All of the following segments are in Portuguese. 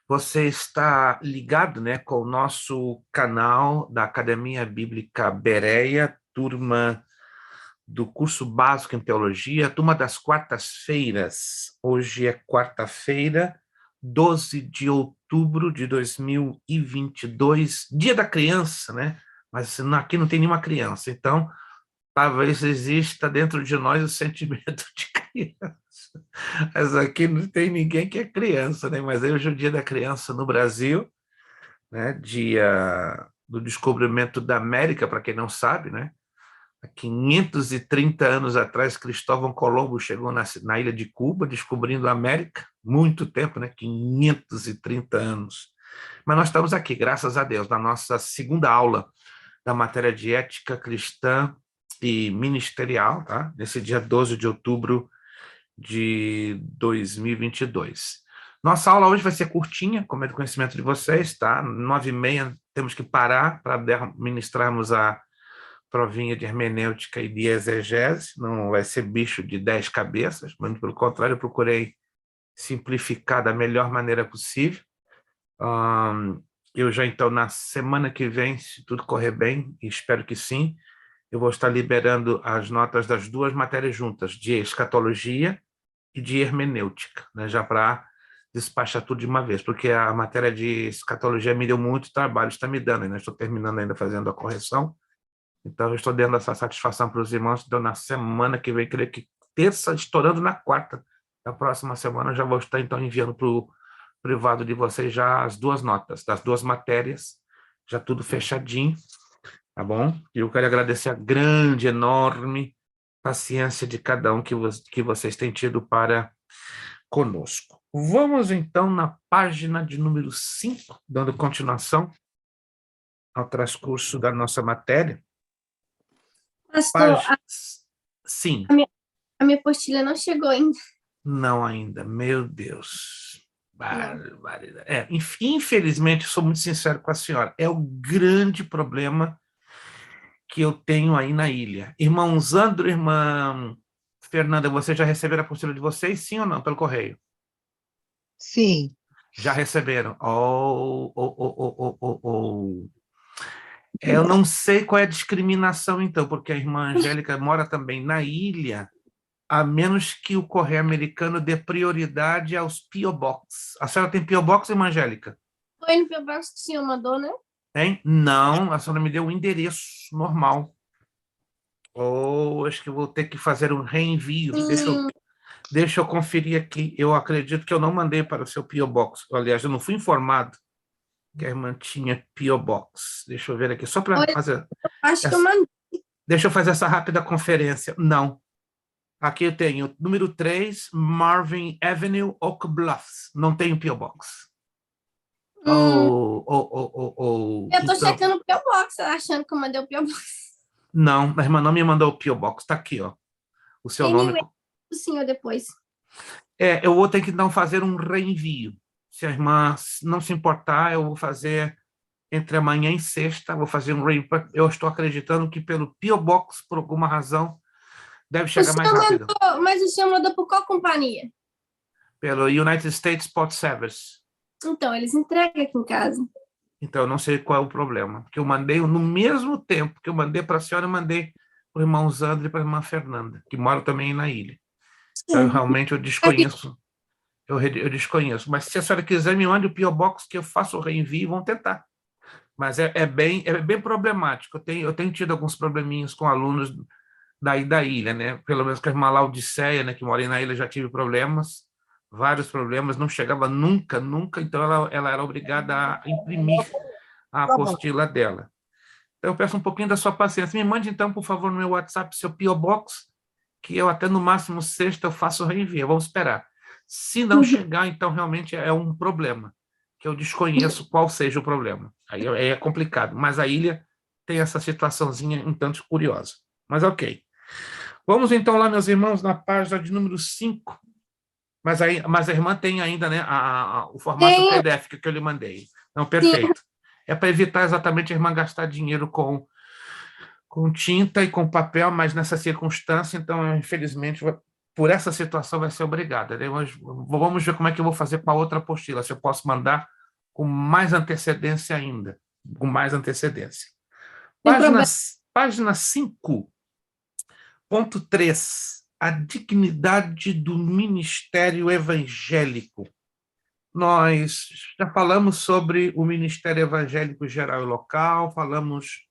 Você está ligado, né, com o nosso canal da Academia Bíblica Bereia, turma do curso básico em teologia, turma das quartas-feiras. Hoje é quarta-feira, 12 de outubro de 2022, dia da criança, né? Mas aqui não tem nenhuma criança, então talvez exista dentro de nós o sentimento de criança. Mas aqui não tem ninguém que é criança, né? Mas hoje é o Dia da Criança no Brasil, né? Dia do descobrimento da América, para quem não sabe, né? Há 530 anos atrás, Cristóvão Colombo chegou na ilha de Cuba, descobrindo a América. Muito tempo, né? 530 anos. Mas nós estamos aqui, graças a Deus, na nossa segunda aula da matéria de ética cristã e ministerial, tá? Nesse dia 12 de outubro de 2022. Nossa aula hoje vai ser curtinha, como é do conhecimento de vocês, tá? 9h30 temos que parar para ministrarmos a provinha de hermenêutica e de exegese. Não vai ser bicho de 10 cabeças, mas pelo contrário, eu procurei simplificar da melhor maneira possível. Eu já, então, na semana que vem, se tudo correr bem, e espero que sim, eu vou estar liberando as notas das duas matérias juntas, de escatologia e de hermenêutica, né, já para despachar tudo de uma vez, porque a matéria de escatologia me deu muito trabalho, está me dando, né? Estou terminando ainda fazendo a correção, então eu estou dando essa satisfação para os irmãos, então na semana que vem, creio que terça, estourando na quarta, da próxima semana, eu já vou estar então enviando para o privado de vocês já as duas notas, das duas matérias, já tudo fechadinho, tá bom? E eu quero agradecer a grande, enorme paciência de cada um que vocês têm tido para conosco. Vamos, então, na página de número 5, dando continuação ao transcurso da nossa matéria. Pastor, Sim. A minha apostila não chegou ainda. Não ainda, meu Deus. Barbaridade. Infelizmente, sou muito sincero com a senhora, é o grande problema que eu tenho aí na ilha. Irmão Zandro, irmã Fernanda, vocês já receberam a apostila de vocês, sim ou não, pelo correio? Sim. Já receberam. Eu não sei qual é a discriminação, então, porque a irmã Angélica mora também na ilha, a menos que o correio americano dê prioridade aos P.O. Box. A senhora tem P.O. Box, irmã Angélica? Foi no P.O. Box que o senhor mandou, né? Hein? Não, a senhora me deu o endereço normal. Acho que eu vou ter que fazer um reenvio. Deixa eu conferir aqui. Eu acredito que eu não mandei para o seu P.O. Box. Aliás, eu não fui informado que a irmã tinha P.O. Box. Deixa eu ver aqui, só para fazer... Acho que eu mandei. Deixa eu fazer essa rápida conferência. Não. Aqui eu tenho número 3, Marvin Avenue, Oak Bluffs. Não tenho P.O. Box. Eu tô Então, checando o P.O. Box, achando que eu mandei o P.O. Box. não, a irmã não me mandou o P.O. Box. Está aqui, ó. O seu nome... O senhor depois. Eu vou ter que então fazer um reenvio. Se a irmã não se importar, eu vou fazer entre amanhã e sexta, vou fazer um reenvio. Eu estou acreditando que pelo P.O. Box, por alguma razão, deve chegar mais rápido. Mas o senhor mandou por qual companhia? Pelo United States Port Service. Então, eles entregam aqui em casa. Então, eu não sei qual é o problema, porque eu mandei no mesmo tempo que eu mandei para a senhora, eu mandei para o irmão Zandro e para a irmã Fernanda, que moram também na ilha. Então, realmente, eu desconheço. Eu desconheço. Mas se a senhora quiser, me mande o P.O. Box, que eu faço o reenvio e vão tentar. Mas é bem problemático. Eu tenho tido alguns probleminhas com alunos da ilha, né? Pelo menos com a irmã Laodiceia, né, que mora aí na ilha, já tive problemas, vários problemas, não chegava nunca, então ela era obrigada a imprimir a apostila dela. Então eu peço um pouquinho da sua paciência. Me mande então, por favor, no meu WhatsApp seu P.O. Box, que eu até no máximo sexta eu faço o reenvio. Vamos esperar. Se não chegar, então realmente é um problema, que eu desconheço qual seja o problema. Aí é complicado, mas a ilha tem essa situaçãozinha um tanto curiosa. Mas ok. Vamos então lá, meus irmãos, na página de número 5. Mas a irmã tem ainda, né, o formato PDF que eu lhe mandei. Não, perfeito. É para evitar exatamente a irmã gastar dinheiro com tinta e com papel, mas nessa circunstância, então, infelizmente, por essa situação vai ser obrigada. Né? Vamos ver como é que eu vou fazer com a outra apostila, se eu posso mandar com mais antecedência ainda, com mais antecedência. Tem problema. Página 5.3, a dignidade do ministério evangélico. Nós já falamos sobre o ministério evangélico geral e local, falamos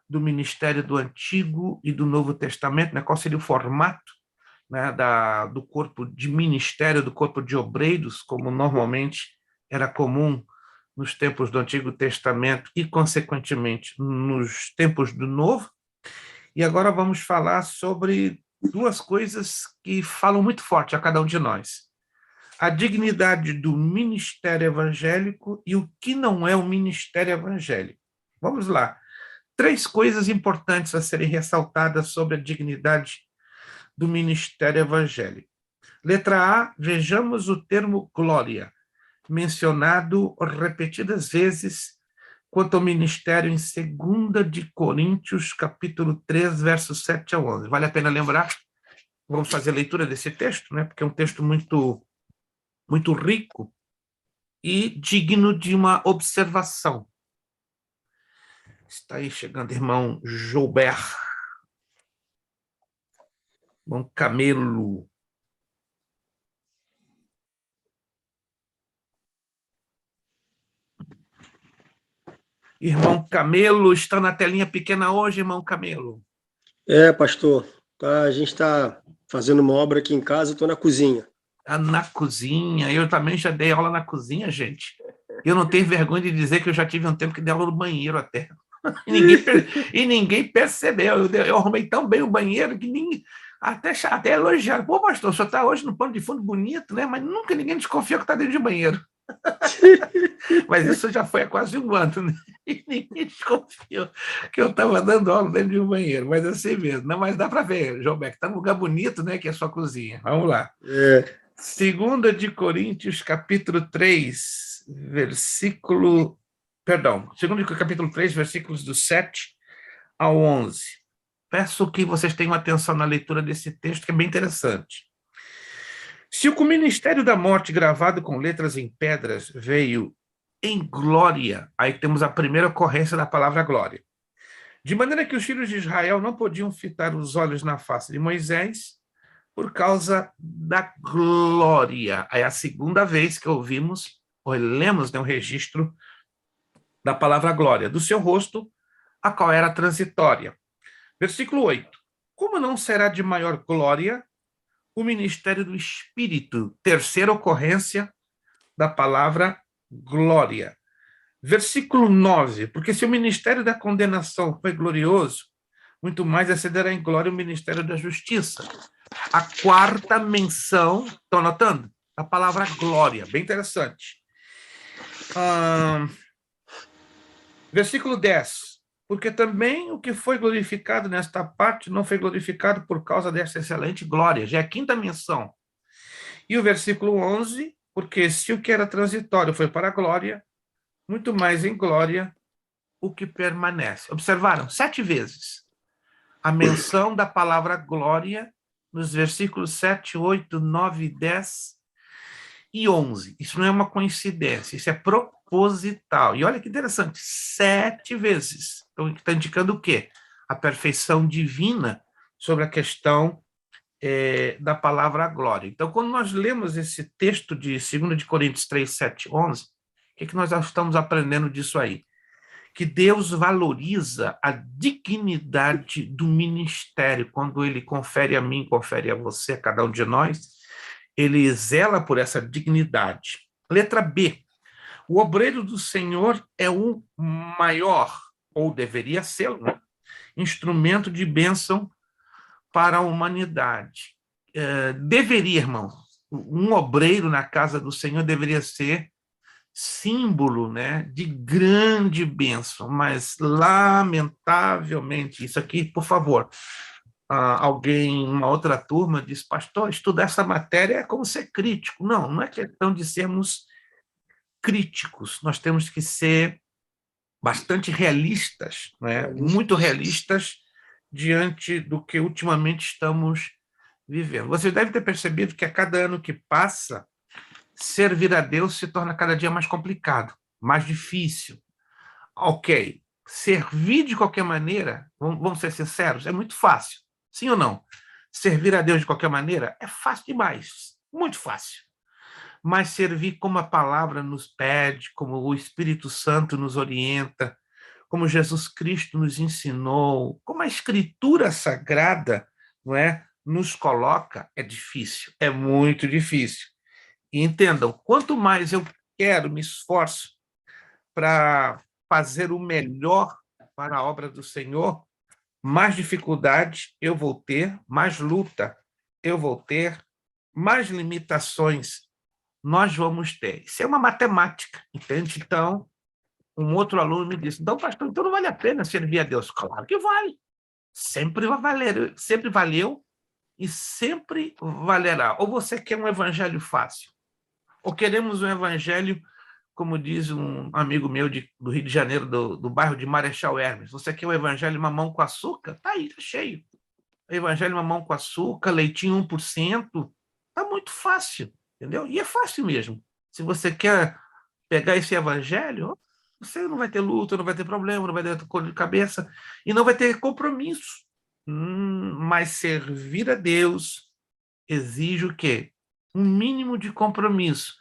do ministério do Antigo e do Novo Testamento, né? Qual seria o formato, né, do corpo de ministério, do corpo de obreiros, como normalmente era comum nos tempos do Antigo Testamento e, consequentemente, nos tempos do Novo. E agora vamos falar sobre duas coisas que falam muito forte a cada um de nós: a dignidade do ministério evangélico e o que não é o ministério evangélico. Vamos lá. 3 coisas importantes a serem ressaltadas sobre a dignidade do ministério evangélico. Letra A, vejamos o termo glória, mencionado repetidas vezes quanto ao ministério em 2 de Coríntios, capítulo 3, versos 7 a 11. Vale a pena lembrar? Vamos fazer a leitura desse texto, né? Porque é um texto muito rico e digno de uma observação. Está aí chegando irmão Joubert, irmão Camelo. Irmão Camelo, está na telinha pequena hoje, irmão Camelo? Pastor, a gente está fazendo uma obra aqui em casa, estou na cozinha. Na cozinha, eu também já dei aula na cozinha, gente. Eu não tenho vergonha de dizer que eu já tive um tempo que dei aula no banheiro até. E ninguém percebeu. Eu arrumei tão bem o banheiro que até elogiaram. Pô, pastor, o senhor está hoje no pano de fundo bonito, né? Mas nunca ninguém desconfiou que está dentro de banheiro. Mas isso já foi há quase um ano, né? E ninguém desconfiou que eu estava dando aula dentro de um banheiro. Mas assim mesmo. Não, mas dá para ver, João Beck, está num lugar bonito, né? Que é a sua cozinha. Vamos lá. 2 de Coríntios, capítulo 3, versículo... Perdão, 2 capítulo 3, versículos do 7 ao 11. Peço que vocês tenham atenção na leitura desse texto, que é bem interessante. Se o ministério da morte gravado com letras em pedras veio em glória, aí temos a primeira ocorrência da palavra glória, de maneira que os filhos de Israel não podiam fitar os olhos na face de Moisés por causa da glória. Aí é a segunda vez que ouvimos, ou lemos, né, um registro da palavra glória, do seu rosto, a qual era transitória. Versículo 8. Como não será de maior glória o ministério do Espírito? Terceira ocorrência da palavra glória. Versículo 9. Porque se o ministério da condenação foi glorioso, muito mais excederá em glória o ministério da justiça. A quarta menção, estão anotando? A palavra glória, bem interessante. Versículo 10. Porque também o que foi glorificado nesta parte não foi glorificado por causa dessa excelente glória. Já é a quinta menção. E o versículo 11. Porque se o que era transitório foi para a glória, muito mais em glória o que permanece. Observaram? 7 vezes a menção da palavra glória nos versículos 7, 8, 9, 10 e 11. Isso não é uma coincidência, isso é proposital. E olha que interessante, 7 vezes. Então, está indicando o quê? A perfeição divina sobre a questão da palavra glória. Então, quando nós lemos esse texto de 2 de Coríntios 3, 7, 11, o que nós estamos aprendendo disso aí? Que Deus valoriza a dignidade do ministério. Quando ele confere a mim, confere a você, a cada um de nós, ele zela por essa dignidade. Letra B. O obreiro do Senhor é o maior, ou deveria ser, né, instrumento de bênção para a humanidade. Deveria, irmão, um obreiro na casa do Senhor deveria ser símbolo, né, de grande bênção, mas lamentavelmente, isso aqui, por favor, alguém, uma outra turma diz, pastor, estudar essa matéria é como ser crítico. Não, não é questão de sermos críticos, nós temos que ser bastante realistas, né, muito realistas diante do que ultimamente estamos vivendo. Você deve ter percebido que a cada ano que passa, servir a Deus se torna cada dia mais complicado. mais difícil. Ok, servir de qualquer maneira, vamos ser sinceros, é muito fácil. Sim ou não? Servir a Deus de qualquer maneira é fácil demais, muito fácil. Mas servir como a palavra nos pede, como o Espírito Santo nos orienta, como Jesus Cristo nos ensinou, como a Escritura Sagrada, não é, nos coloca, é difícil, é muito difícil. E entendam, quanto mais eu quero, me esforço para fazer o melhor para a obra do Senhor, mais dificuldade eu vou ter, mais luta eu vou ter, mais limitações nós vamos ter. Isso é uma matemática, entende? Então, um outro aluno me disse, não, pastor, então não vale a pena servir a Deus. Claro que vale. Sempre vai valer, sempre valeu e sempre valerá. Ou você quer um evangelho fácil, ou queremos um evangelho, como diz um amigo meu do Rio de Janeiro, do bairro de Marechal Hermes, você quer o evangelho mamão com açúcar? Tá aí, tá cheio. Evangelho mamão com açúcar, leitinho 1%, tá muito fácil, entendeu? E é fácil mesmo. Se você quer pegar esse evangelho, você não vai ter luta, não vai ter problema, não vai ter dor de cabeça e não vai ter compromisso. Mas servir a Deus exige o quê? Um mínimo de compromisso.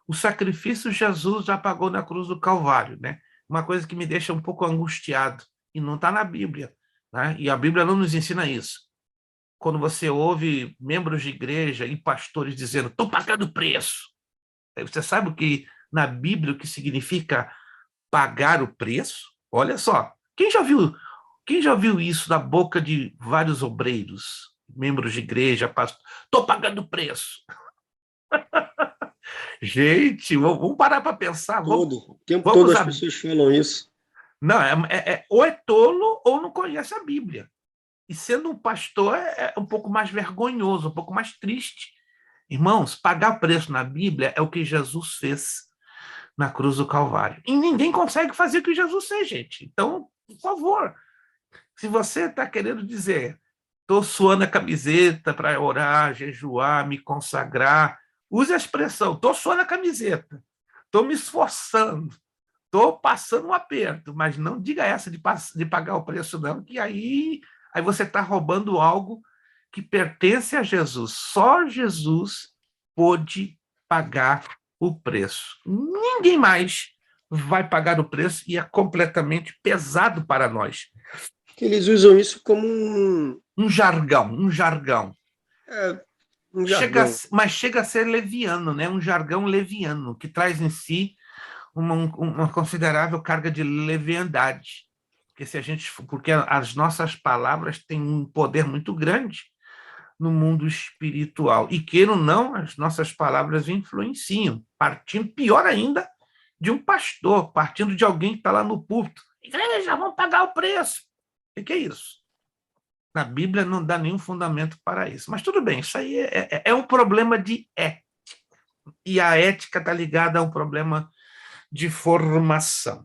O sacrifício Jesus já pagou na cruz do Calvário, né? Uma coisa que me deixa um pouco angustiado, e não está na Bíblia, né? E a Bíblia não nos ensina isso. Quando você ouve membros de igreja e pastores dizendo, estou pagando preço. Você sabe o que na Bíblia o que significa pagar o preço? Olha só, quem já viu isso da boca de vários obreiros, membros de igreja, pastor? Estou pagando preço. Gente, vamos parar para pensar. O tempo todo vamos as pessoas falam isso. Não, ou é tolo ou não conhece a Bíblia. E sendo um pastor é um pouco mais vergonhoso, um pouco mais triste. Irmãos, pagar preço na Bíblia é o que Jesus fez na cruz do Calvário. E ninguém consegue fazer o que Jesus fez, gente. Então, por favor, se você está querendo dizer, estou suando a camiseta para orar, jejuar, me consagrar, use a expressão, estou suando a camiseta, estou me esforçando, estou passando um aperto, mas não diga essa de pagar o preço, não, que aí você está roubando algo que pertence a Jesus. Só Jesus pôde pagar o preço. Ninguém mais vai pagar o preço e é completamente pesado para nós. Eles usam isso como um jargão. um jargão. Mas chega a ser leviano, né? Um jargão leviano, que traz em si uma considerável carga de leviandade. Porque as nossas palavras têm um poder muito grande no mundo espiritual. E queiram ou não, as nossas palavras influenciam, partindo, pior ainda, de um pastor, partindo de alguém que está lá no púlpito. Igreja, vamos pagar o preço. O que é isso? Na Bíblia não dá nenhum fundamento para isso. Mas tudo bem, isso aí é um problema de ética. E a ética está ligada a um problema de formação.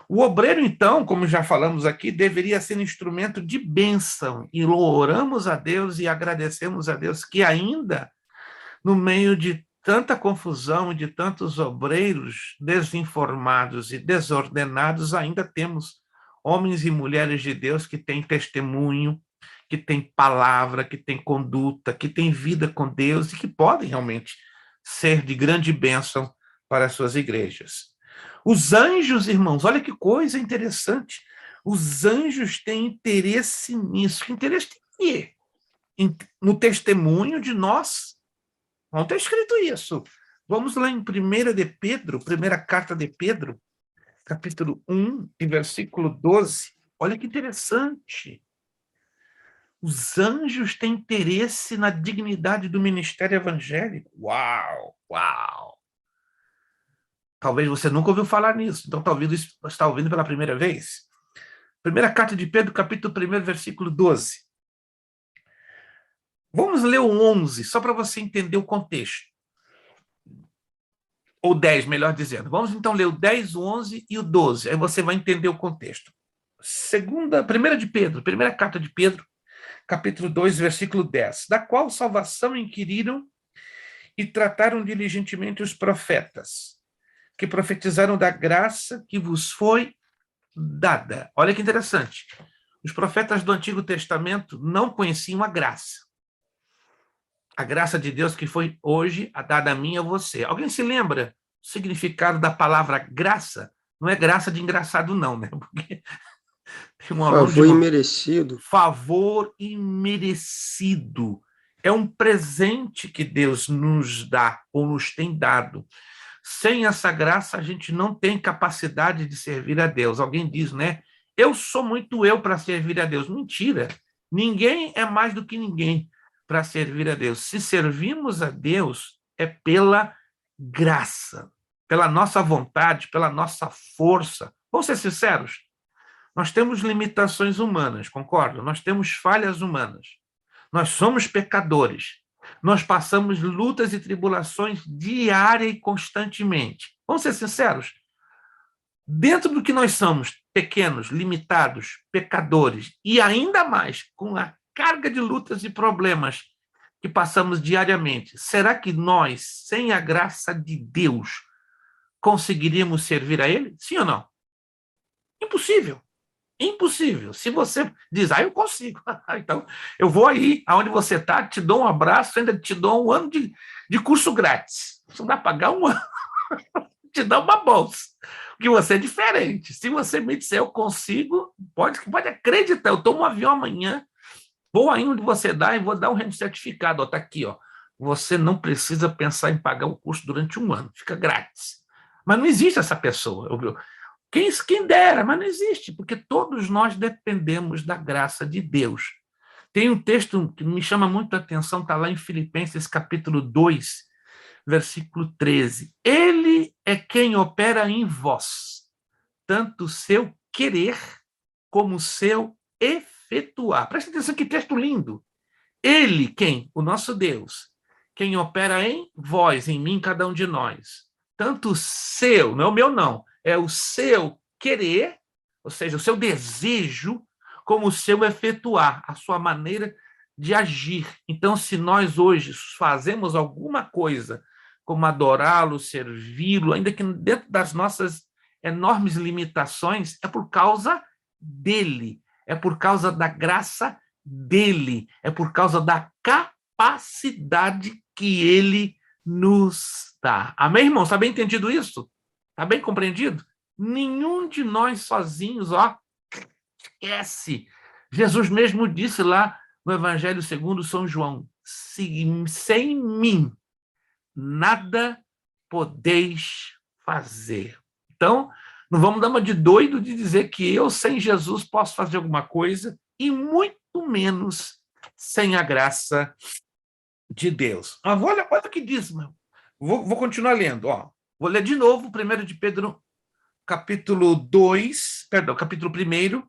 O obreiro, então, como já falamos aqui, deveria ser um instrumento de bênção. E oramos a Deus e agradecemos a Deus que ainda, no meio de tanta confusão, de tantos obreiros desinformados e desordenados, ainda temos homens e mulheres de Deus que têm testemunho, que têm palavra, que têm conduta, que têm vida com Deus e que podem realmente ser de grande bênção para as suas igrejas. Os anjos, irmãos, olha que coisa interessante. Os anjos têm interesse nisso. Que interesse tem quê? No testemunho de nós. Não está escrito isso. Vamos lá em 1 de Pedro, primeira carta de Pedro, capítulo 1, e versículo 12. Olha que interessante. Os anjos têm interesse na dignidade do ministério evangélico. Uau, uau! Talvez você nunca ouviu falar nisso, então talvez você está ouvindo pela primeira vez. Primeira carta de Pedro, capítulo 1, versículo 12. Vamos ler o 11, só para você entender o contexto. Ou 10, melhor dizendo. Vamos então ler o 10, o 11 e o 12, aí você vai entender o contexto. Primeira carta de Pedro, capítulo 2, versículo 10. Da qual salvação inquiriram e trataram diligentemente os profetas, que profetizaram da graça que vos foi dada. Olha que interessante. Os profetas do Antigo Testamento não conheciam a graça. A graça de Deus que foi hoje dada a mim e a você. Alguém se lembra o significado da palavra graça? Não é graça de engraçado, não, né? Porque tem um aluno Favor imerecido. Favor imerecido. É um presente que Deus nos dá ou nos tem dado. Sem essa graça, a gente não tem capacidade de servir a Deus. Alguém diz, né? Eu sou muito eu para servir a Deus. Mentira. Ninguém é mais do que ninguém para servir a Deus. Se servimos a Deus, é pela graça, pela nossa vontade, pela nossa força. Vamos ser sinceros. Nós temos limitações humanas, concordo? Nós temos falhas humanas. Nós somos pecadores. Nós passamos lutas e tribulações diária e constantemente. Vamos ser sinceros? Dentro do que nós somos, pequenos, limitados, pecadores, e ainda mais com a carga de lutas e problemas que passamos diariamente, será que nós, sem a graça de Deus, conseguiríamos servir a Ele? Sim ou não? Impossível. Impossível. Se você diz, eu consigo, então eu vou aí, aonde você está, te dou um abraço, ainda te dou um ano de curso grátis. Você não vai pagar um ano, te dá uma bolsa, porque você é diferente. Se você me disser, eu consigo, pode acreditar, eu tomo um avião amanhã, vou aí onde você dá e vou dar um certificado, está aqui, ó. Você não precisa pensar em pagar o curso durante um ano, fica grátis. Mas não existe essa pessoa. Quem dera, mas não existe, porque todos nós dependemos da graça de Deus. Tem um texto que me chama muito a atenção, está lá em Filipenses capítulo 2, versículo 13. Ele é quem opera em vós, tanto o seu querer como o seu efetuar. Presta atenção, que texto lindo. Ele, quem? O nosso Deus, quem opera em vós, em mim, cada um de nós. Tanto o seu, não é o meu não, é o seu querer, ou seja, o seu desejo, como o seu efetuar, a sua maneira de agir. Então, se nós hoje fazemos alguma coisa, como adorá-lo, servi-lo, ainda que dentro das nossas enormes limitações, é por causa dele, é por causa da graça dele, é por causa da capacidade que ele nos dá. Amém, irmão? Está bem entendido isso? Está bem compreendido? Nenhum de nós sozinhos, esquece. Jesus mesmo disse lá no Evangelho segundo São João, sem mim nada podeis fazer. Então, não vamos dar uma de doido de dizer que eu, sem Jesus, posso fazer alguma coisa, e muito menos sem a graça de Deus. Olha o que diz, meu. Vou continuar lendo. Vou ler de novo 1 de Pedro, capítulo 1,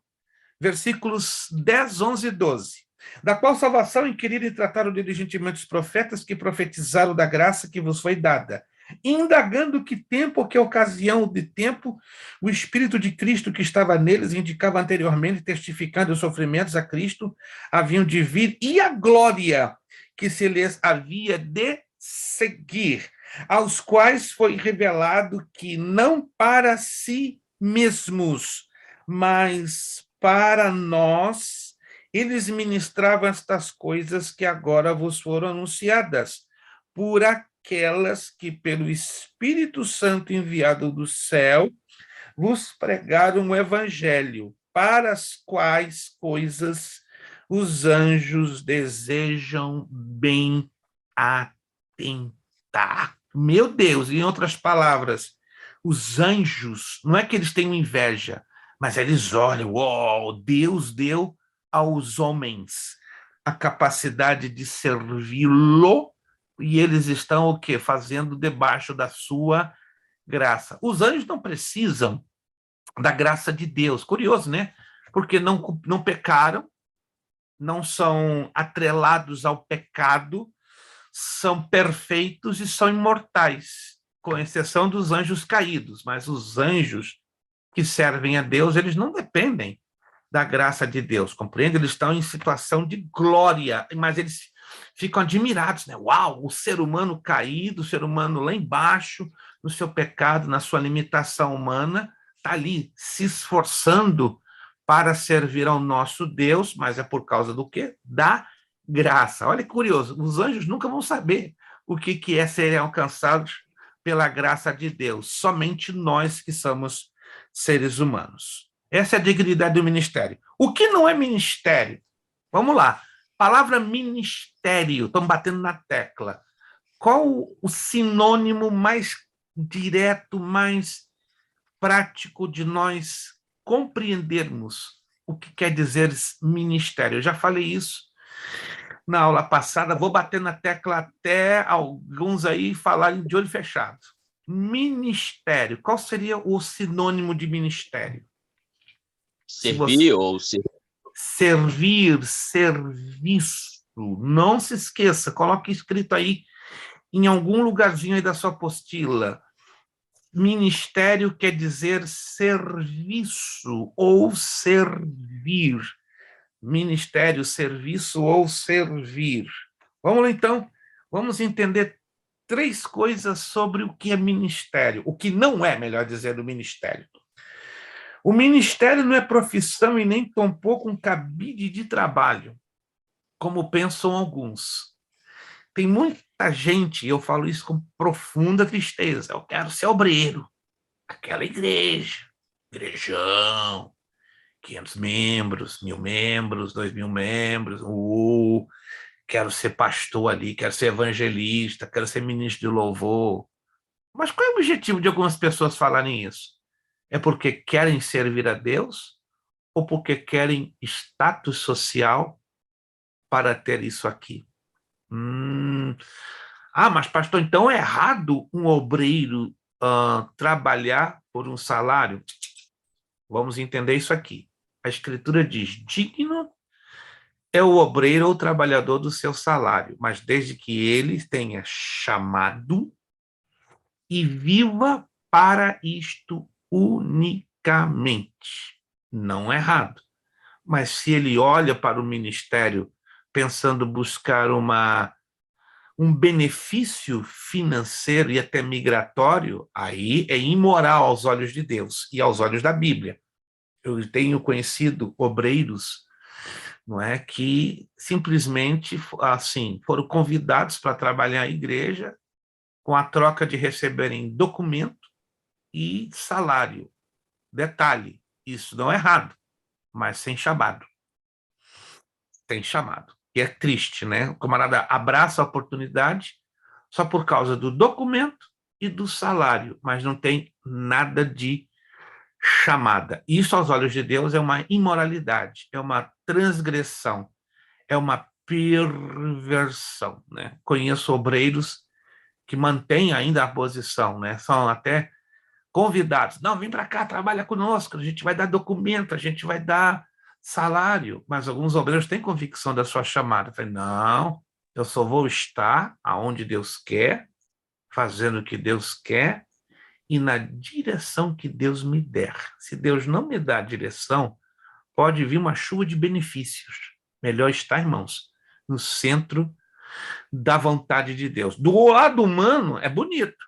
versículos 10, 11 e 12. Da qual salvação inquiriram e trataram diligentemente os profetas que profetizaram da graça que vos foi dada, indagando que tempo ou que ocasião de tempo o Espírito de Cristo que estava neles indicava anteriormente, testificando os sofrimentos a Cristo haviam de vir e a glória que se lhes havia de seguir, aos quais foi revelado que não para si mesmos, mas para nós, eles ministravam estas coisas que agora vos foram anunciadas, por aquelas que pelo Espírito Santo enviado do céu vos pregaram o evangelho, para as quais coisas os anjos desejam bem atentar. Meu Deus, em outras palavras, os anjos, não é que eles tenham inveja, mas eles olham, Deus deu aos homens a capacidade de servi-lo, e eles estão o quê? Fazendo debaixo da sua graça. Os anjos não precisam da graça de Deus. Curioso, né? Porque não pecaram, não são atrelados ao pecado, são perfeitos e são imortais, com exceção dos anjos caídos. Mas os anjos que servem a Deus, eles não dependem da graça de Deus, compreende? Eles estão em situação de glória, mas eles ficam admirados, né? Uau, o ser humano caído, o ser humano lá embaixo, no seu pecado, na sua limitação humana, está ali se esforçando para servir ao nosso Deus, mas é por causa do quê? Da graça. Olha que curioso, os anjos nunca vão saber o que é serem alcançados pela graça de Deus, somente nós que somos seres humanos. Essa é a dignidade do ministério. O que não é ministério? Vamos lá. Palavra ministério, estamos batendo na tecla. Qual o sinônimo mais direto, mais prático de nós compreendermos o que quer dizer ministério? Eu já falei isso na aula passada, vou bater na tecla até alguns aí falarem de olho fechado. Ministério, qual seria o sinônimo de ministério? Servir ou ser... Servir, serviço. Não se esqueça, coloque escrito aí em algum lugarzinho aí da sua apostila. Ministério quer dizer serviço ou servir. Ministério, serviço ou servir. Vamos lá, então. Vamos entender 3 coisas sobre o que é ministério. O que não é, melhor dizer, o ministério. O ministério não é profissão e nem tampouco um cabide de trabalho, como pensam alguns. Tem muita gente, e eu falo isso com profunda tristeza, eu quero ser obreiro, aquela igreja, igrejão, 500 membros, 1.000 membros, 2.000 membros, quero ser pastor ali, quero ser evangelista, quero ser ministro de louvor. Mas qual é o objetivo de algumas pessoas falarem isso? É porque querem servir a Deus ou porque querem status social para ter isso aqui? Mas pastor, então é errado um obreiro trabalhar por um salário? Vamos entender isso aqui. A Escritura diz, digno é o obreiro ou trabalhador do seu salário, mas desde que ele tenha chamado e viva para isto unicamente. Não é errado. Mas se ele olha para o ministério pensando buscar um benefício financeiro e até migratório, aí é imoral aos olhos de Deus e aos olhos da Bíblia. Eu tenho conhecido obreiros, não é, que simplesmente assim foram convidados para trabalhar na igreja com a troca de receberem documento e salário. Detalhe, isso não é errado, mas sem chamado. Tem chamado. E é triste, né? O camarada abraça a oportunidade só por causa do documento e do salário, mas não tem nada de chamada. Isso, aos olhos de Deus, é uma imoralidade, é uma transgressão, é uma perversão, né? Conheço obreiros que mantêm ainda a posição, né? São até convidados. Não, vem para cá, trabalha conosco, a gente vai dar documento, a gente vai dar salário. Mas alguns obreiros têm convicção da sua chamada. Eu falei, não, eu só vou estar aonde Deus quer, fazendo o que Deus quer e na direção que Deus me der. Se Deus não me dá a direção, pode vir uma chuva de benefícios. Melhor estar, irmãos, no centro da vontade de Deus. Do lado humano, é bonito.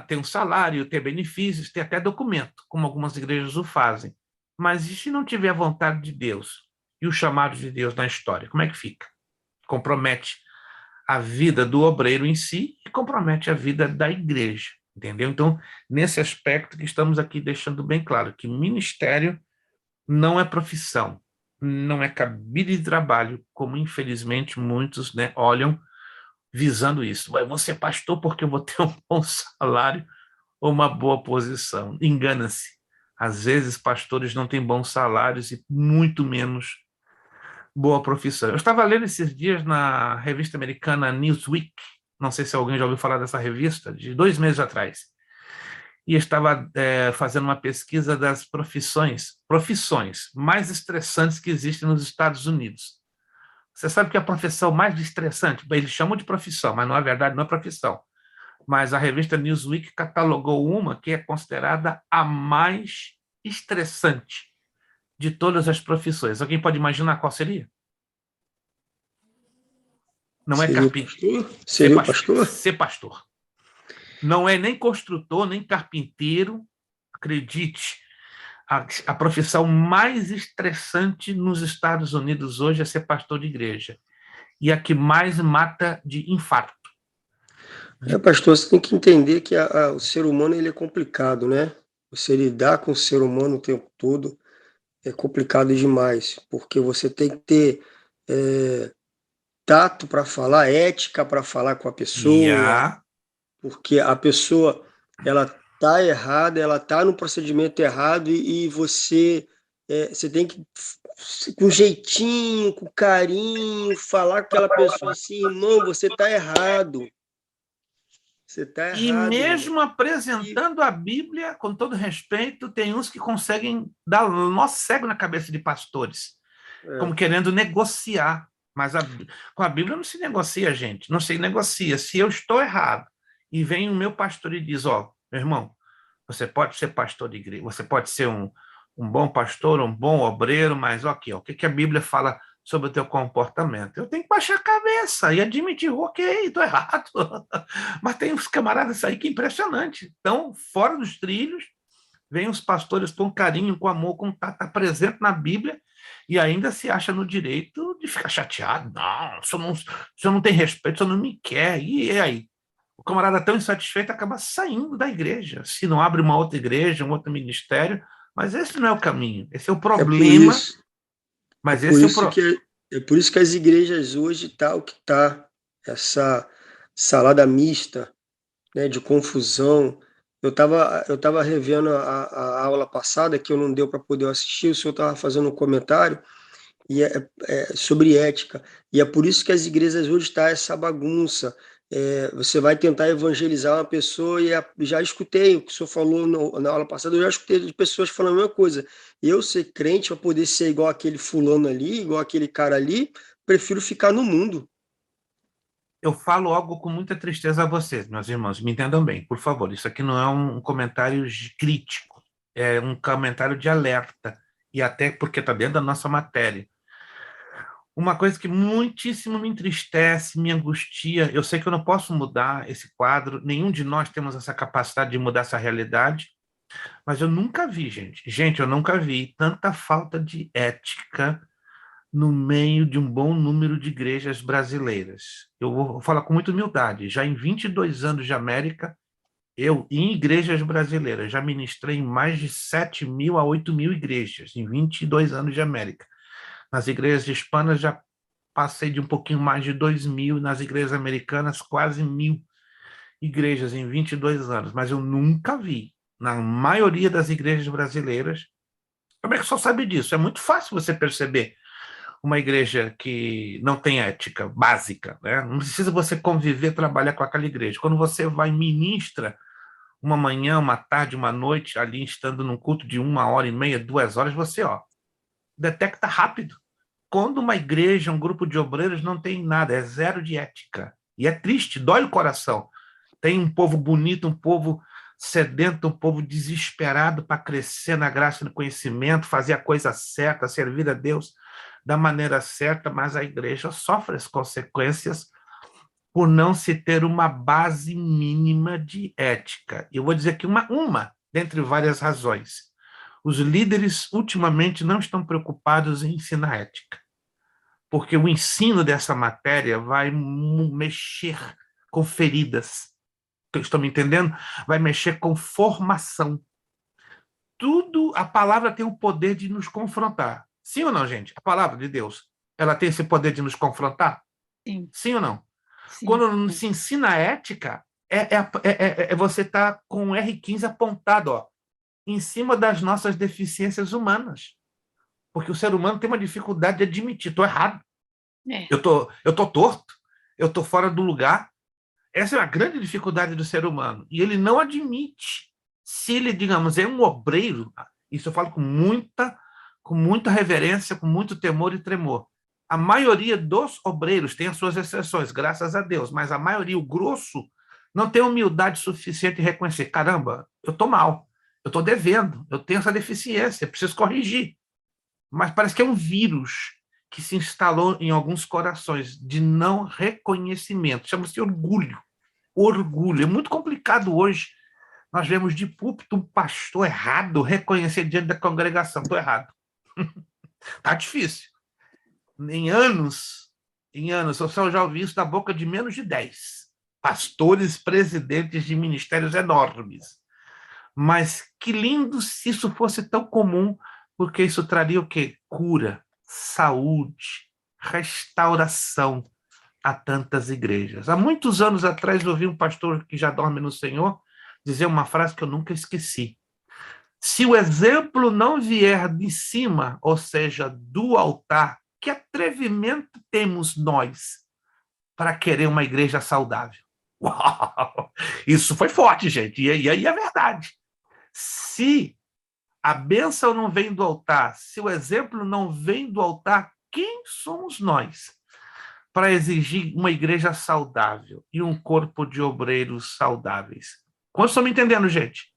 Ter um salário, ter benefícios, ter até documento, como algumas igrejas o fazem. Mas e se não tiver a vontade de Deus e o chamado de Deus na história? Como é que fica? Compromete a vida do obreiro em si e compromete a vida da igreja, entendeu? Então, nesse aspecto que estamos aqui deixando bem claro, que ministério não é profissão, não é cabide de trabalho, como infelizmente muitos, né, olham visando isso. Eu vou ser pastor porque eu vou ter um bom salário ou uma boa posição. Engana-se. Às vezes, pastores não têm bons salários e muito menos boa profissão. Eu estava lendo esses dias na revista americana Newsweek, não sei se alguém já ouviu falar dessa revista, de 2 meses atrás, e estava fazendo uma pesquisa das profissões mais estressantes que existem nos Estados Unidos. Você sabe que a profissão mais estressante, eles chamam de profissão, mas na verdade não é profissão, mas a revista Newsweek catalogou uma que é considerada a mais estressante de todas as profissões. Alguém pode imaginar qual seria? Não é Seria o carpinteiro. pastor? Seria o pastor? Ser pastor. Não é nem construtor, nem carpinteiro. Acredite, a profissão mais estressante nos Estados Unidos hoje é ser pastor de igreja. E a que mais mata de infarto. Pastor, você tem que entender que o ser humano ele é complicado, né? Você lidar com o ser humano o tempo todo é complicado demais, porque você tem que ter tato para falar, ética para falar com a pessoa, porque a pessoa ela tá errada, ela tá no procedimento errado e você você tem que com jeitinho, com carinho, falar com aquela pessoa assim, irmão, você tá errado. Você tá E errado, mesmo apresentando a Bíblia, com todo respeito, tem uns que conseguem dar nó cego na cabeça de pastores, como querendo negociar. Mas com a Bíblia não se negocia, gente. Não se negocia. Se eu estou errado e vem o meu pastor e diz, ó, meu irmão, você pode ser pastor de igreja, você pode ser um bom pastor, um bom obreiro, mas aqui, ó, o que a Bíblia fala sobre o teu comportamento? Eu tenho que baixar a cabeça e admitir, ok, estou errado. Mas tem uns camaradas aí que é impressionante. Então, fora dos trilhos, vem os pastores com carinho, com amor, com tá presente na Bíblia e ainda se acha no direito de ficar chateado. Não, o senhor não tem respeito, o senhor não me quer. E aí? O camarada tão insatisfeito acaba saindo da igreja, se não abre uma outra igreja, um outro ministério, mas esse não é o caminho, esse é o problema. Mas esse é o problema. É por isso que as igrejas hoje tá o que tá, essa salada mista, né, de confusão. Eu tava revendo a aula passada, que eu não deu para poder assistir, o senhor estava fazendo um comentário, e é sobre ética. E é por isso que as igrejas hoje tá essa bagunça. Você vai tentar evangelizar uma pessoa e já escutei o que o senhor falou na aula passada, eu já escutei de pessoas falando a mesma coisa. Eu ser crente para poder ser igual aquele fulano ali, igual aquele cara ali, prefiro ficar no mundo. Eu falo algo com muita tristeza a vocês, meus irmãos, me entendam bem, por favor. Isso aqui não é um comentário crítico, é um comentário de alerta, e até porque está dentro da nossa matéria. Uma coisa que muitíssimo me entristece, me angustia, eu sei que eu não posso mudar esse quadro, nenhum de nós temos essa capacidade de mudar essa realidade, mas eu nunca vi, gente, eu nunca vi tanta falta de ética no meio de um bom número de igrejas brasileiras. Eu vou falar com muita humildade, já em 22 anos de América, eu, em igrejas brasileiras, já ministrei em mais de 7.000 a 8.000 igrejas, em 22 anos de América. Nas igrejas hispanas já passei de um pouquinho mais de 2.000, nas igrejas americanas quase 1.000 igrejas em 22 anos, mas eu nunca vi, na maioria das igrejas brasileiras, como é que só sabe disso? É muito fácil você perceber uma igreja que não tem ética básica, né? Não precisa você conviver, trabalhar com aquela igreja. Quando você vai e ministra uma manhã, uma tarde, uma noite, ali estando num culto de 1h30, 2 horas, você, ó, detecta rápido. Quando uma igreja, um grupo de obreiros não tem nada, é zero de ética. E é triste, dói o coração. Tem um povo bonito, um povo sedento, um povo desesperado para crescer na graça e no conhecimento, fazer a coisa certa, servir a Deus da maneira certa, mas a igreja sofre as consequências por não se ter uma base mínima de ética. Eu vou dizer que uma dentre várias razões. Os líderes, ultimamente, não estão preocupados em ensinar ética, porque o ensino dessa matéria vai mexer com feridas. Estão me entendendo? Vai mexer com formação. Tudo, a palavra tem o poder de nos confrontar. Sim ou não, gente? A palavra de Deus, ela tem esse poder de nos confrontar? Sim. Sim ou não? Sim. Quando se ensina ética, você está com o R15 apontado, ó, em cima das nossas deficiências humanas. Porque o ser humano tem uma dificuldade de admitir, estou errado. Eu tô torto, eu estou fora do lugar. Essa é a grande dificuldade do ser humano. E ele não admite. Se ele, digamos, é um obreiro, isso eu falo com muita reverência, com muito temor e tremor. A maioria dos obreiros tem as suas exceções, graças a Deus, mas a maioria, o grosso, não tem humildade suficiente de reconhecer, caramba, eu estou mal, eu estou devendo, eu tenho essa deficiência, eu preciso corrigir. Mas parece que é um vírus que se instalou em alguns corações de não reconhecimento. Chama-se orgulho. Orgulho. É muito complicado hoje. Nós vemos de púlpito um pastor errado reconhecer diante da congregação. Estou errado. Está difícil. Em anos, eu já ouvi isso da boca de menos de 10 pastores, presidentes de ministérios enormes. Mas que lindo se isso fosse tão comum, porque isso traria o quê? Cura, saúde, restauração a tantas igrejas. Há muitos anos atrás, eu ouvi um pastor que já dorme no Senhor dizer uma frase que eu nunca esqueci. Se o exemplo não vier de cima, ou seja, do altar, que atrevimento temos nós para querer uma igreja saudável? Uau! Isso foi forte, gente, e aí é verdade. Se a bênção não vem do altar, se o exemplo não vem do altar, quem somos nós para exigir uma igreja saudável e um corpo de obreiros saudáveis? Quantos estão me entendendo, gente?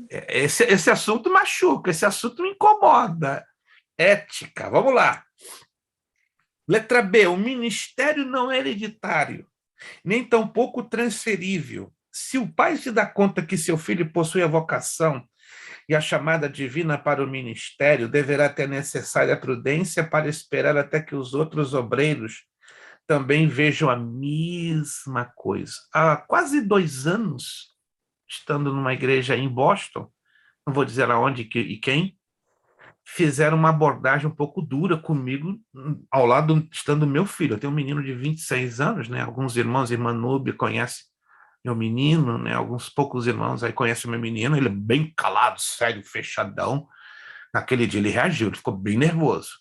Esse assunto machuca, esse assunto me incomoda. Ética, vamos lá. Letra B, o ministério não é hereditário, nem tampouco transferível. Se o pai se dá conta que seu filho possui a vocação e a chamada divina para o ministério, deverá ter necessária prudência para esperar até que os outros obreiros também vejam a mesma coisa. Há quase 2 anos, estando numa igreja em Boston, não vou dizer aonde e quem, fizeram uma abordagem um pouco dura comigo, ao lado, estando meu filho. Eu tenho um menino de 26 anos, né? Alguns irmãos, irmã Núbia, conhecem meu menino, né? Alguns poucos irmãos aí conhecem meu menino. Ele é bem calado, sério, fechadão. Naquele dia ele reagiu, ele ficou bem nervoso.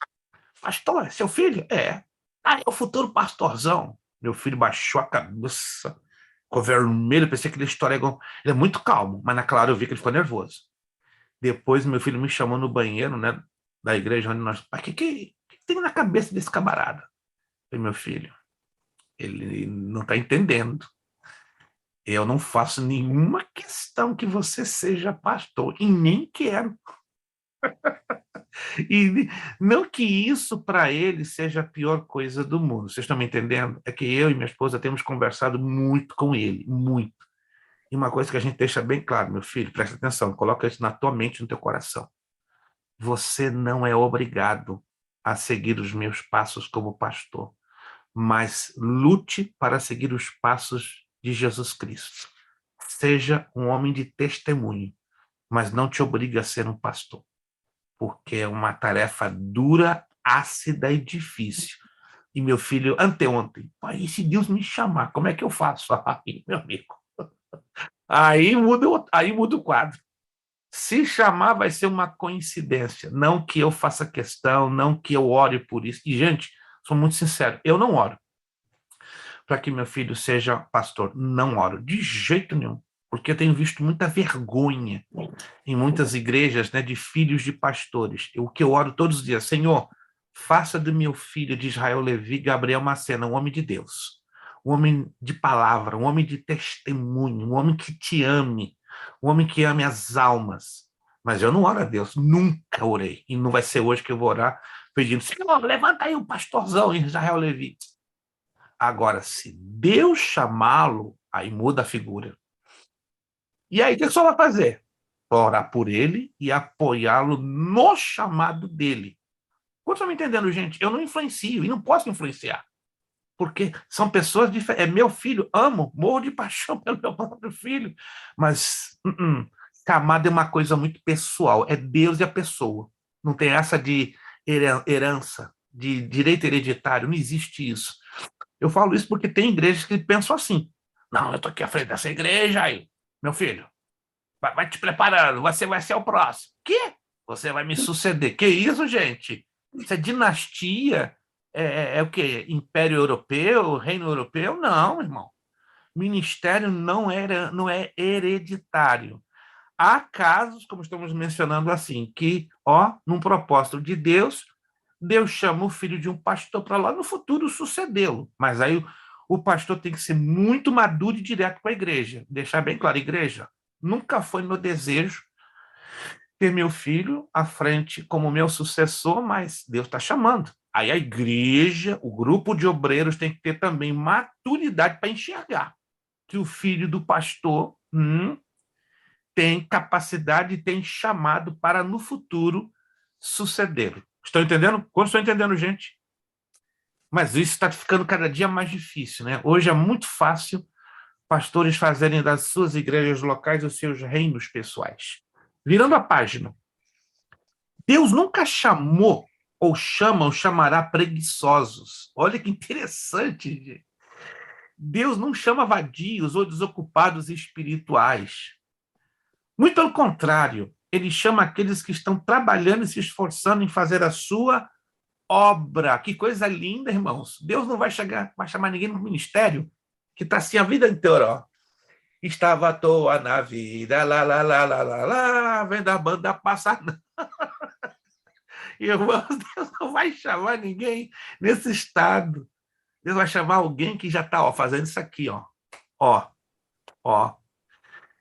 Pastor, é seu filho? É. Ah, é o futuro pastorzão. Meu filho baixou a cabeça, ficou vermelho, pensei que ele estorregou. Ele é muito calmo, mas naquela hora eu vi que ele ficou nervoso. Depois meu filho me chamou no banheiro, né, da igreja onde nós... Pai, o que tem na cabeça desse camarada? Eu falei, meu filho, ele não está entendendo. Eu não faço nenhuma questão que você seja pastor, e nem quero. E não que isso para ele seja a pior coisa do mundo. Vocês estão me entendendo? É que eu e minha esposa temos conversado muito com ele, muito. E uma coisa que a gente deixa bem claro, meu filho, presta atenção, coloca isso na tua mente, no teu coração. Você não é obrigado a seguir os meus passos como pastor, mas lute para seguir os passos de Jesus Cristo. Seja um homem de testemunho, mas não te obriga a ser um pastor, porque é uma tarefa dura, ácida e difícil. E meu filho, anteontem, pai, e se Deus me chamar, como é que eu faço? Ai, meu amigo. Aí muda o quadro. Se chamar, vai ser uma coincidência. Não que eu faça questão, não que eu ore por isso. E, gente, sou muito sincero, eu não oro para que meu filho seja pastor. Não oro, de jeito nenhum. Porque eu tenho visto muita vergonha em muitas igrejas, né, de filhos de pastores. O que eu oro todos os dias, Senhor, faça do meu filho de Israel Levi, Gabriel Macena, um homem de Deus, um homem de palavra, um homem de testemunho, um homem que te ame, um homem que ame as almas. Mas eu não oro a Deus, nunca orei. E não vai ser hoje que eu vou orar pedindo, Senhor, levanta aí um pastorzão em Israel Levi. Agora, se Deus chamá-lo, aí muda a figura. E aí, o que o senhor vai fazer? Orar por ele e apoiá-lo no chamado dele. Vocês estão me entendendo, gente? Eu não influencio e não posso influenciar. Porque são pessoas diferentes. É meu filho, amo, morro de paixão pelo meu próprio filho. Mas chamado é uma coisa muito pessoal. É Deus e a pessoa. Não tem essa de herança, de direito hereditário. Não existe isso. Eu falo isso porque tem igrejas que pensam assim. Não, eu estou aqui à frente dessa igreja aí. Meu filho, vai te preparando, você vai ser o próximo. Quê? Você vai me suceder. Que isso, gente? Isso é dinastia? É o quê? Império Europeu? Reino Europeu? Não, irmão. Ministério não é hereditário. Há casos, como estamos mencionando assim, que, num propósito de Deus, Deus chama o filho de um pastor para lá no futuro sucedê-lo. Mas aí o pastor tem que ser muito maduro e direto com a igreja. Deixar bem claro, igreja, nunca foi meu desejo ter meu filho à frente como meu sucessor, mas Deus está chamando. Aí a igreja, o grupo de obreiros tem que ter também maturidade para enxergar que o filho do pastor tem capacidade e tem chamado para no futuro sucedê-lo. Estão entendendo? Como estou entendendo, gente? Mas isso está ficando cada dia mais difícil, né? Hoje é muito fácil pastores fazerem das suas igrejas locais os seus reinos pessoais. Virando a página. Deus nunca chamou ou chama ou chamará preguiçosos. Olha que interessante, gente. Deus não chama vadios ou desocupados espirituais. Muito pelo contrário, ele chama aqueles que estão trabalhando e se esforçando em fazer a sua obra. Que coisa linda, irmãos. Deus não vai chamar ninguém no ministério que está assim a vida inteira, ó. Estava à toa na vida, lá, lá, lá, lá, lá, lá, vendo a banda passar. Irmãos, Deus não vai chamar ninguém nesse estado. Deus vai chamar alguém que já está fazendo isso aqui, ó. Ó.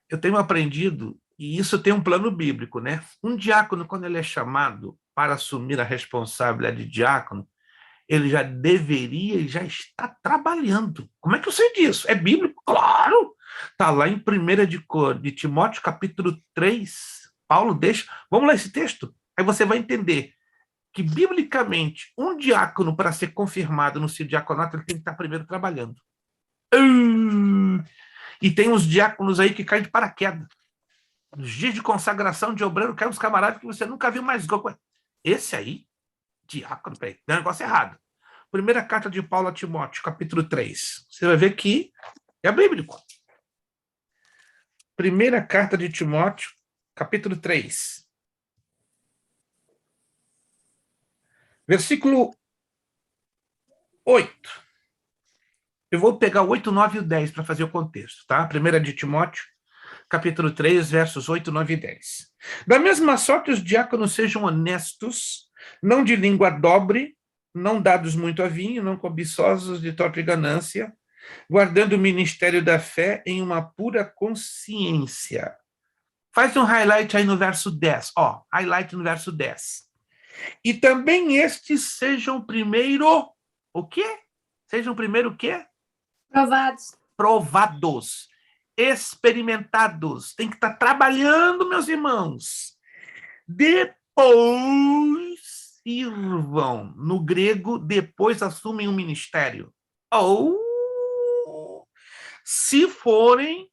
Eu tenho aprendido, e isso tem um plano bíblico, né? Um diácono, quando ele é chamado para assumir a responsabilidade de diácono, ele já deveria e já está trabalhando. Como é que eu sei disso? É bíblico? Claro! Está lá em 1 de Timóteo, capítulo 3. Paulo deixa... Vamos ler esse texto? Aí você vai entender que, biblicamente, um diácono, para ser confirmado no seu diaconato, ele tem que estar primeiro trabalhando. E tem uns diáconos aí que caem de paraquedas. Nos dias de consagração de obreiro, caem uns camaradas que você nunca viu mais. Esse aí, diácono, peraí, tem um negócio errado. Primeira carta de Paulo a Timóteo, capítulo 3. Você vai ver que é bíblico. Primeira carta de Timóteo, capítulo 3. Versículo 8. Eu vou pegar o 8, 9 e o 10 para fazer o contexto, tá? Primeira de Timóteo, capítulo 3, versos 8, 9 e 10. Da mesma sorte, os diáconos sejam honestos, não de língua dobre, não dados muito a vinho, não cobiçosos de torpe ganância, guardando o ministério da fé em uma pura consciência. Faz um highlight aí no verso 10. Highlight no verso 10. E também estes sejam primeiro... O quê? Sejam primeiro o quê? Provados. Provados. Experimentados. Tem que estar trabalhando, meus irmãos. Depois sirvam. No grego, depois assumem um ministério. Ou, se forem,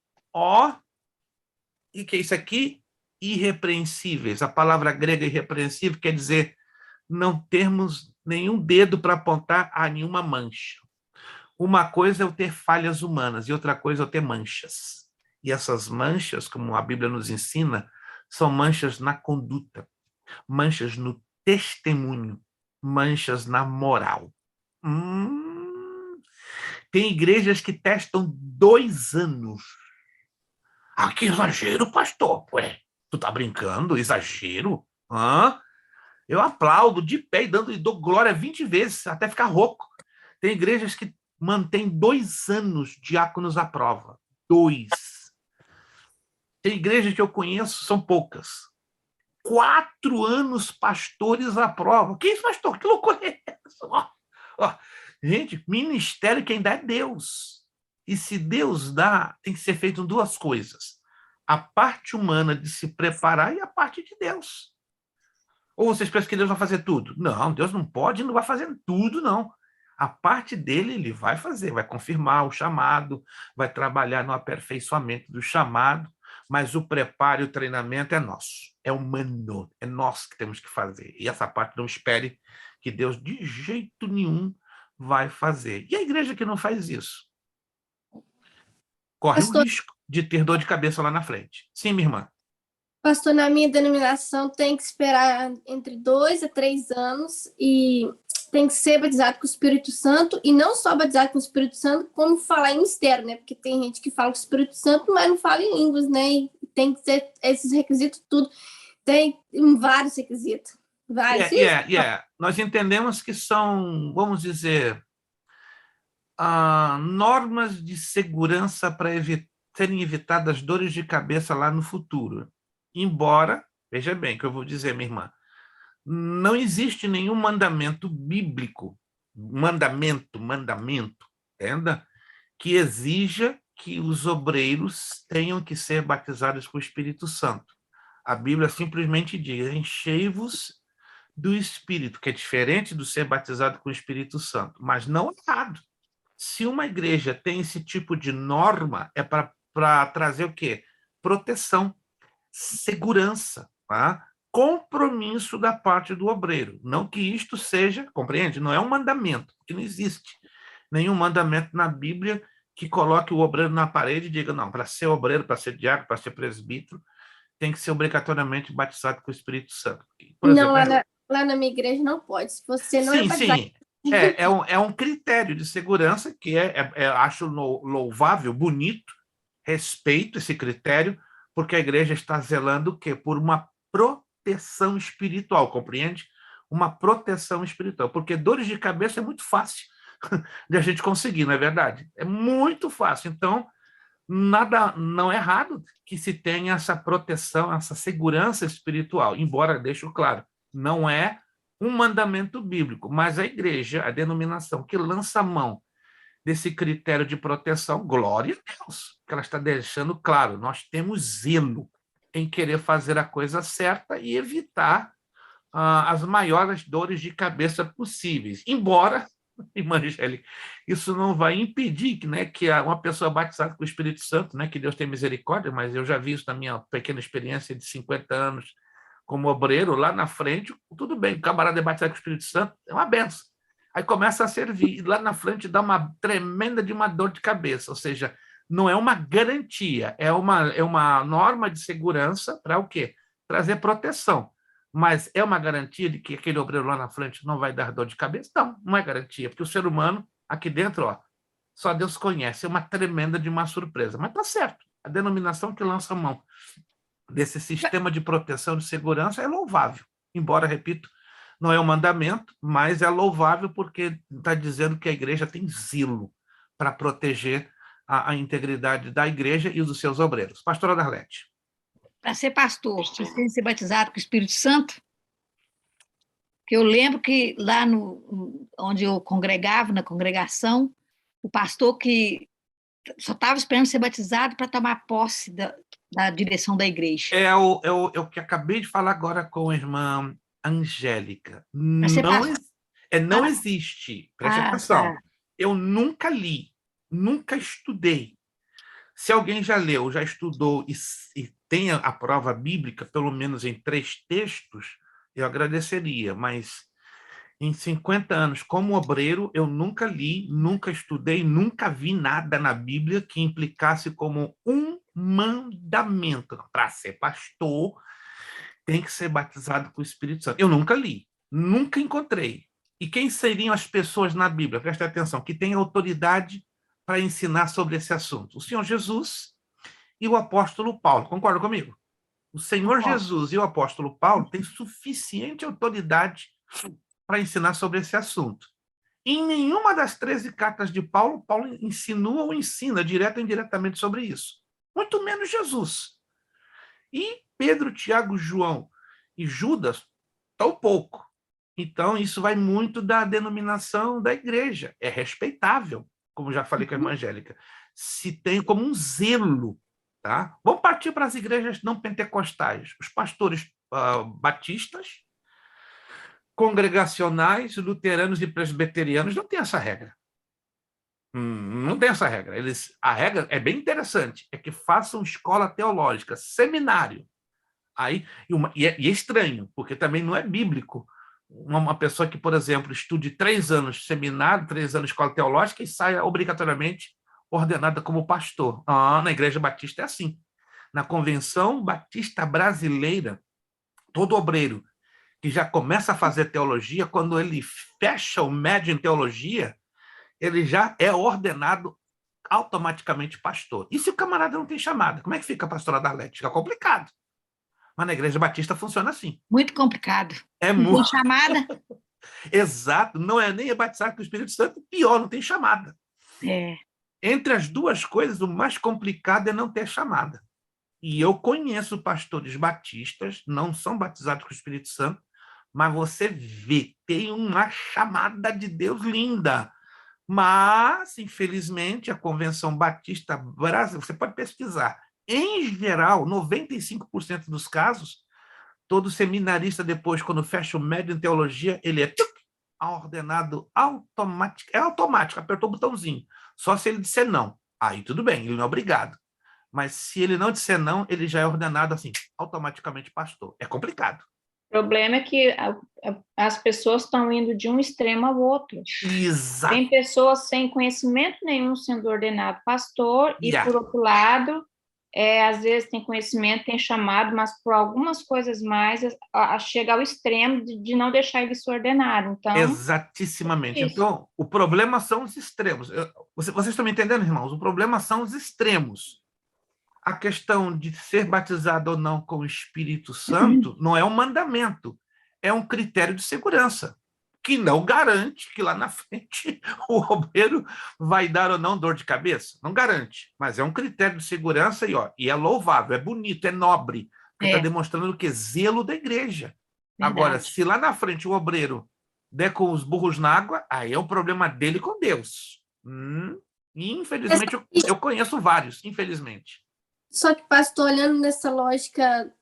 e que é isso aqui? Irrepreensíveis. A palavra grega irrepreensível quer dizer não termos nenhum dedo para apontar a nenhuma mancha. Uma coisa é eu ter falhas humanas e outra coisa é eu ter manchas. E essas manchas, como a Bíblia nos ensina, são manchas na conduta, manchas no testemunho, manchas na moral. Tem igrejas que testam 2 anos. Que exagero, pastor. Ué, tu tá brincando? Exagero? Eu aplaudo de pé e dou glória 20 vezes, até ficar rouco. Tem igrejas que mantêm 2 anos diáconos à prova. 2. Tem igrejas que eu conheço, são poucas. 4 anos pastores à prova. Que isso, pastor? Que loucura é essa? Gente, ministério quem dá é Deus. E se Deus dá, tem que ser feito 2 coisas. A parte humana de se preparar e a parte de Deus. Ou vocês pensam que Deus vai fazer tudo? Não, Deus não pode e não vai fazer tudo, não. A parte dele, ele vai fazer, vai confirmar o chamado, vai trabalhar no aperfeiçoamento do chamado, mas o preparo e o treinamento é nosso, é humano, é nós que temos que fazer. E essa parte não espere que Deus de jeito nenhum vai fazer. E a igreja que não faz isso? Corre o risco de ter dor de cabeça lá na frente. Sim, minha irmã. Pastor, na minha denominação tem que esperar entre 2 a 3 anos e tem que ser batizado com o Espírito Santo, e não só batizado com o Espírito Santo, como falar em mistério, né? Porque tem gente que fala com o Espírito Santo, mas não fala em línguas, né? E tem que ter esses requisitos tudo. Tem vários requisitos. Vários. Nós entendemos que são, vamos dizer, normas de segurança para serem evitadas dores de cabeça lá no futuro. Embora, veja bem o que eu vou dizer, minha irmã. Não existe nenhum mandamento bíblico, mandamento, entenda? Que exija que os obreiros tenham que ser batizados com o Espírito Santo. A Bíblia simplesmente diz: enchei-vos do Espírito, que é diferente do ser batizado com o Espírito Santo, mas não é errado. Se uma igreja tem esse tipo de norma, é para trazer o quê? Proteção, segurança, tá? Compromisso da parte do obreiro. Não que isto seja, compreende? Não é um mandamento, que não existe nenhum mandamento na Bíblia que coloque o obreiro na parede e diga: não, para ser obreiro, para ser diácono, para ser presbítero, tem que ser obrigatoriamente batizado com o Espírito Santo. Por Não, exemplo, lá na minha igreja não pode. Se você não é sim, batizado, sim. É um critério de segurança que acho louvável, bonito, respeito esse critério, porque a igreja está zelando o quê? Por uma proteção espiritual, compreende? Uma proteção espiritual, porque dores de cabeça é muito fácil de a gente conseguir, não é verdade? É muito fácil. Então, nada, não é errado que se tenha essa proteção, essa segurança espiritual, embora, deixo claro, não é um mandamento bíblico, mas a igreja, a denominação que lança a mão desse critério de proteção, glória a Deus, que ela está deixando claro, nós temos zelo em querer fazer a coisa certa e evitar as maiores dores de cabeça possíveis, embora, irmã Angélica, isso não vai impedir que uma pessoa batizada com o Espírito Santo, né, que Deus tem misericórdia, mas eu já vi isso na minha pequena experiência de 50 anos como obreiro, lá na frente, tudo bem, o camarada é batizado com o Espírito Santo, é uma benção. Aí começa a servir, e lá na frente dá uma tremenda de uma dor de cabeça, ou seja, não é uma garantia, é uma norma de segurança para o quê? Trazer proteção. Mas é uma garantia de que aquele obreiro lá na frente não vai dar dor de cabeça? Não, não é garantia, porque o ser humano, aqui dentro, só Deus conhece, é uma tremenda de uma surpresa. Mas está certo, a denominação que lança a mão desse sistema de proteção de segurança é louvável, embora, repito, não é um mandamento, mas é louvável porque está dizendo que a igreja tem zelo para proteger a integridade da igreja e dos seus obreiros. Pastora Darlete. Para ser pastor, vocês têm que ser batizado com o Espírito Santo? Porque eu lembro que lá onde eu congregava, na congregação, o pastor que só estava esperando ser batizado para tomar posse da direção da igreja. É o que acabei de falar agora com a irmã Angélica. Não existe. Preste atenção. Tá. Eu nunca li, nunca estudei. Se alguém já leu, já estudou e tem a prova bíblica, pelo menos em 3 textos, eu agradeceria, mas em 50 anos como obreiro, eu nunca li, nunca estudei, nunca vi nada na Bíblia que implicasse como um mandamento. Para ser pastor, tem que ser batizado com o Espírito Santo. Eu nunca li, nunca encontrei. E quem seriam as pessoas na Bíblia, preste atenção, que têm autoridade para ensinar sobre esse assunto? O Senhor Jesus e o apóstolo Paulo. Concorda comigo? O Senhor Jesus e o apóstolo Paulo têm suficiente autoridade para ensinar sobre esse assunto. Em nenhuma das 13 cartas de Paulo, Paulo insinua ou ensina direto ou indiretamente sobre isso. Muito menos Jesus. E Pedro, Tiago, João e Judas, tão pouco. Então, isso vai muito da denominação da igreja. É respeitável, como já falei com a irmã Angélica. Se tem como um zelo. Tá? Vamos partir para as igrejas não pentecostais. Os pastores batistas, congregacionais, luteranos e presbiterianos não têm essa regra. Não tem essa regra. A regra é bem interessante, é que façam escola teológica, seminário. E é estranho, porque também não é bíblico uma pessoa que, por exemplo, estude 3 anos seminário, 3 anos escola teológica e saia obrigatoriamente ordenada como pastor. Na Igreja Batista é assim. Na Convenção Batista Brasileira, todo obreiro que já começa a fazer teologia, quando ele fecha o médio em teologia, ele já é ordenado automaticamente pastor. E se o camarada não tem chamada? Como é que fica a pastora Darlete? Fica complicado. Mas na Igreja Batista funciona assim. Muito complicado. É não muito. tem chamada. Exato. Não é nem batizado com o Espírito Santo, pior, não tem chamada. É. Entre as duas coisas, o mais complicado é não ter chamada. E eu conheço pastores batistas, não são batizados com o Espírito Santo, mas você vê, tem uma chamada de Deus linda. Mas, infelizmente, a Convenção Batista Brasileira, você pode pesquisar, em geral, 95% dos casos, todo seminarista, depois, quando fecha o médio em teologia, ele é ordenado automático. É automático, apertou o botãozinho. Só se ele disser não. Aí tudo bem, ele não é obrigado. Mas se ele não disser não, ele já é ordenado assim, automaticamente pastor. É complicado. O problema é que as pessoas estão indo de um extremo ao outro. Exato. Tem pessoas sem conhecimento nenhum sendo ordenado pastor, e por outro lado, às vezes tem conhecimento, tem chamado, mas por algumas coisas mais, chega ao extremo de não deixar ele se ordenar. Então, exatissimamente. Então, o problema são os extremos. Vocês estão me entendendo, irmãos? O problema são os extremos. A questão de ser batizado ou não com o Espírito Santo não é um mandamento, é um critério de segurança, que não garante que lá na frente o obreiro vai dar ou não dor de cabeça. Não garante, mas é um critério de segurança e é louvável, é bonito, é nobre, porque está demonstrando o que? Zelo da igreja. Verdade. Agora, se lá na frente o obreiro der com os burros na água, aí é o problema dele com Deus. E, infelizmente, eu conheço vários, infelizmente. Só que, pastor, olhando nessa lógica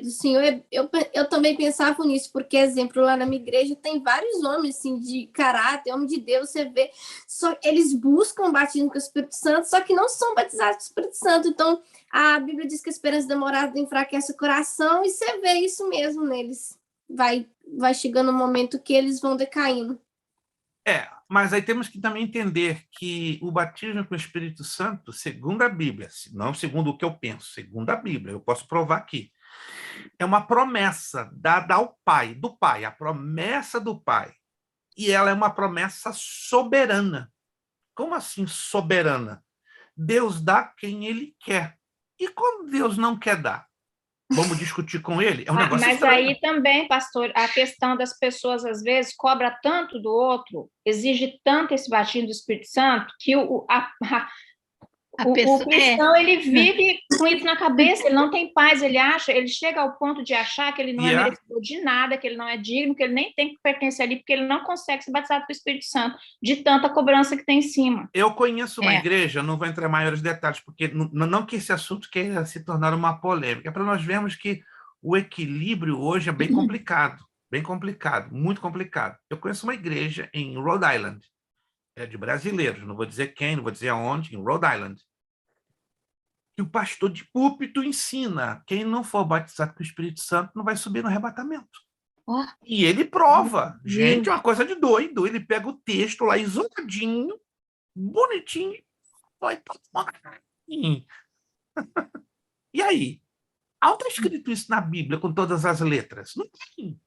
do senhor, eu também pensava nisso, porque, exemplo, lá na minha igreja tem vários homens assim, de caráter, homem de Deus, você vê, só eles buscam o batismo com o Espírito Santo, só que não são batizados com o Espírito Santo. Então, a Bíblia diz que a esperança demorada enfraquece o coração, e você vê isso mesmo neles. Vai chegando um momento que eles vão decaindo. Mas aí temos que também entender que o batismo com o Espírito Santo, segundo a Bíblia, não segundo o que eu penso, segundo a Bíblia, eu posso provar aqui, é uma promessa dada ao Pai, do Pai, a promessa do Pai. E ela é uma promessa soberana. Como assim soberana? Deus dá quem Ele quer. E quando Deus não quer dar? Vamos discutir com ele? É um negócio mas estranho. Aí também, pastor, a questão das pessoas, às vezes, cobra tanto do outro, exige tanto esse batismo do Espírito Santo, que o cristão, ele vive com isso na cabeça, ele não tem paz, ele chega ao ponto de achar que ele não é merecedor de nada, que ele não é digno, que ele nem tem que pertencer ali, porque ele não consegue ser batizado com o Espírito Santo, de tanta cobrança que tem em cima. Eu conheço uma igreja, não vou entrar em maiores detalhes, porque não que esse assunto queira se tornar uma polêmica, é para nós vermos que o equilíbrio hoje é bem complicado, muito complicado. Eu conheço uma igreja em Rhode Island, de brasileiros, não vou dizer quem, não vou dizer aonde, em Rhode Island, que o pastor de púlpito ensina: quem não for batizado com o Espírito Santo não vai subir no arrebatamento. E ele prova. Gente, é uma coisa de doido. Ele pega o texto lá isoladinho, bonitinho, e aí? Onde está escrito isso na Bíblia com todas as letras? Não tem.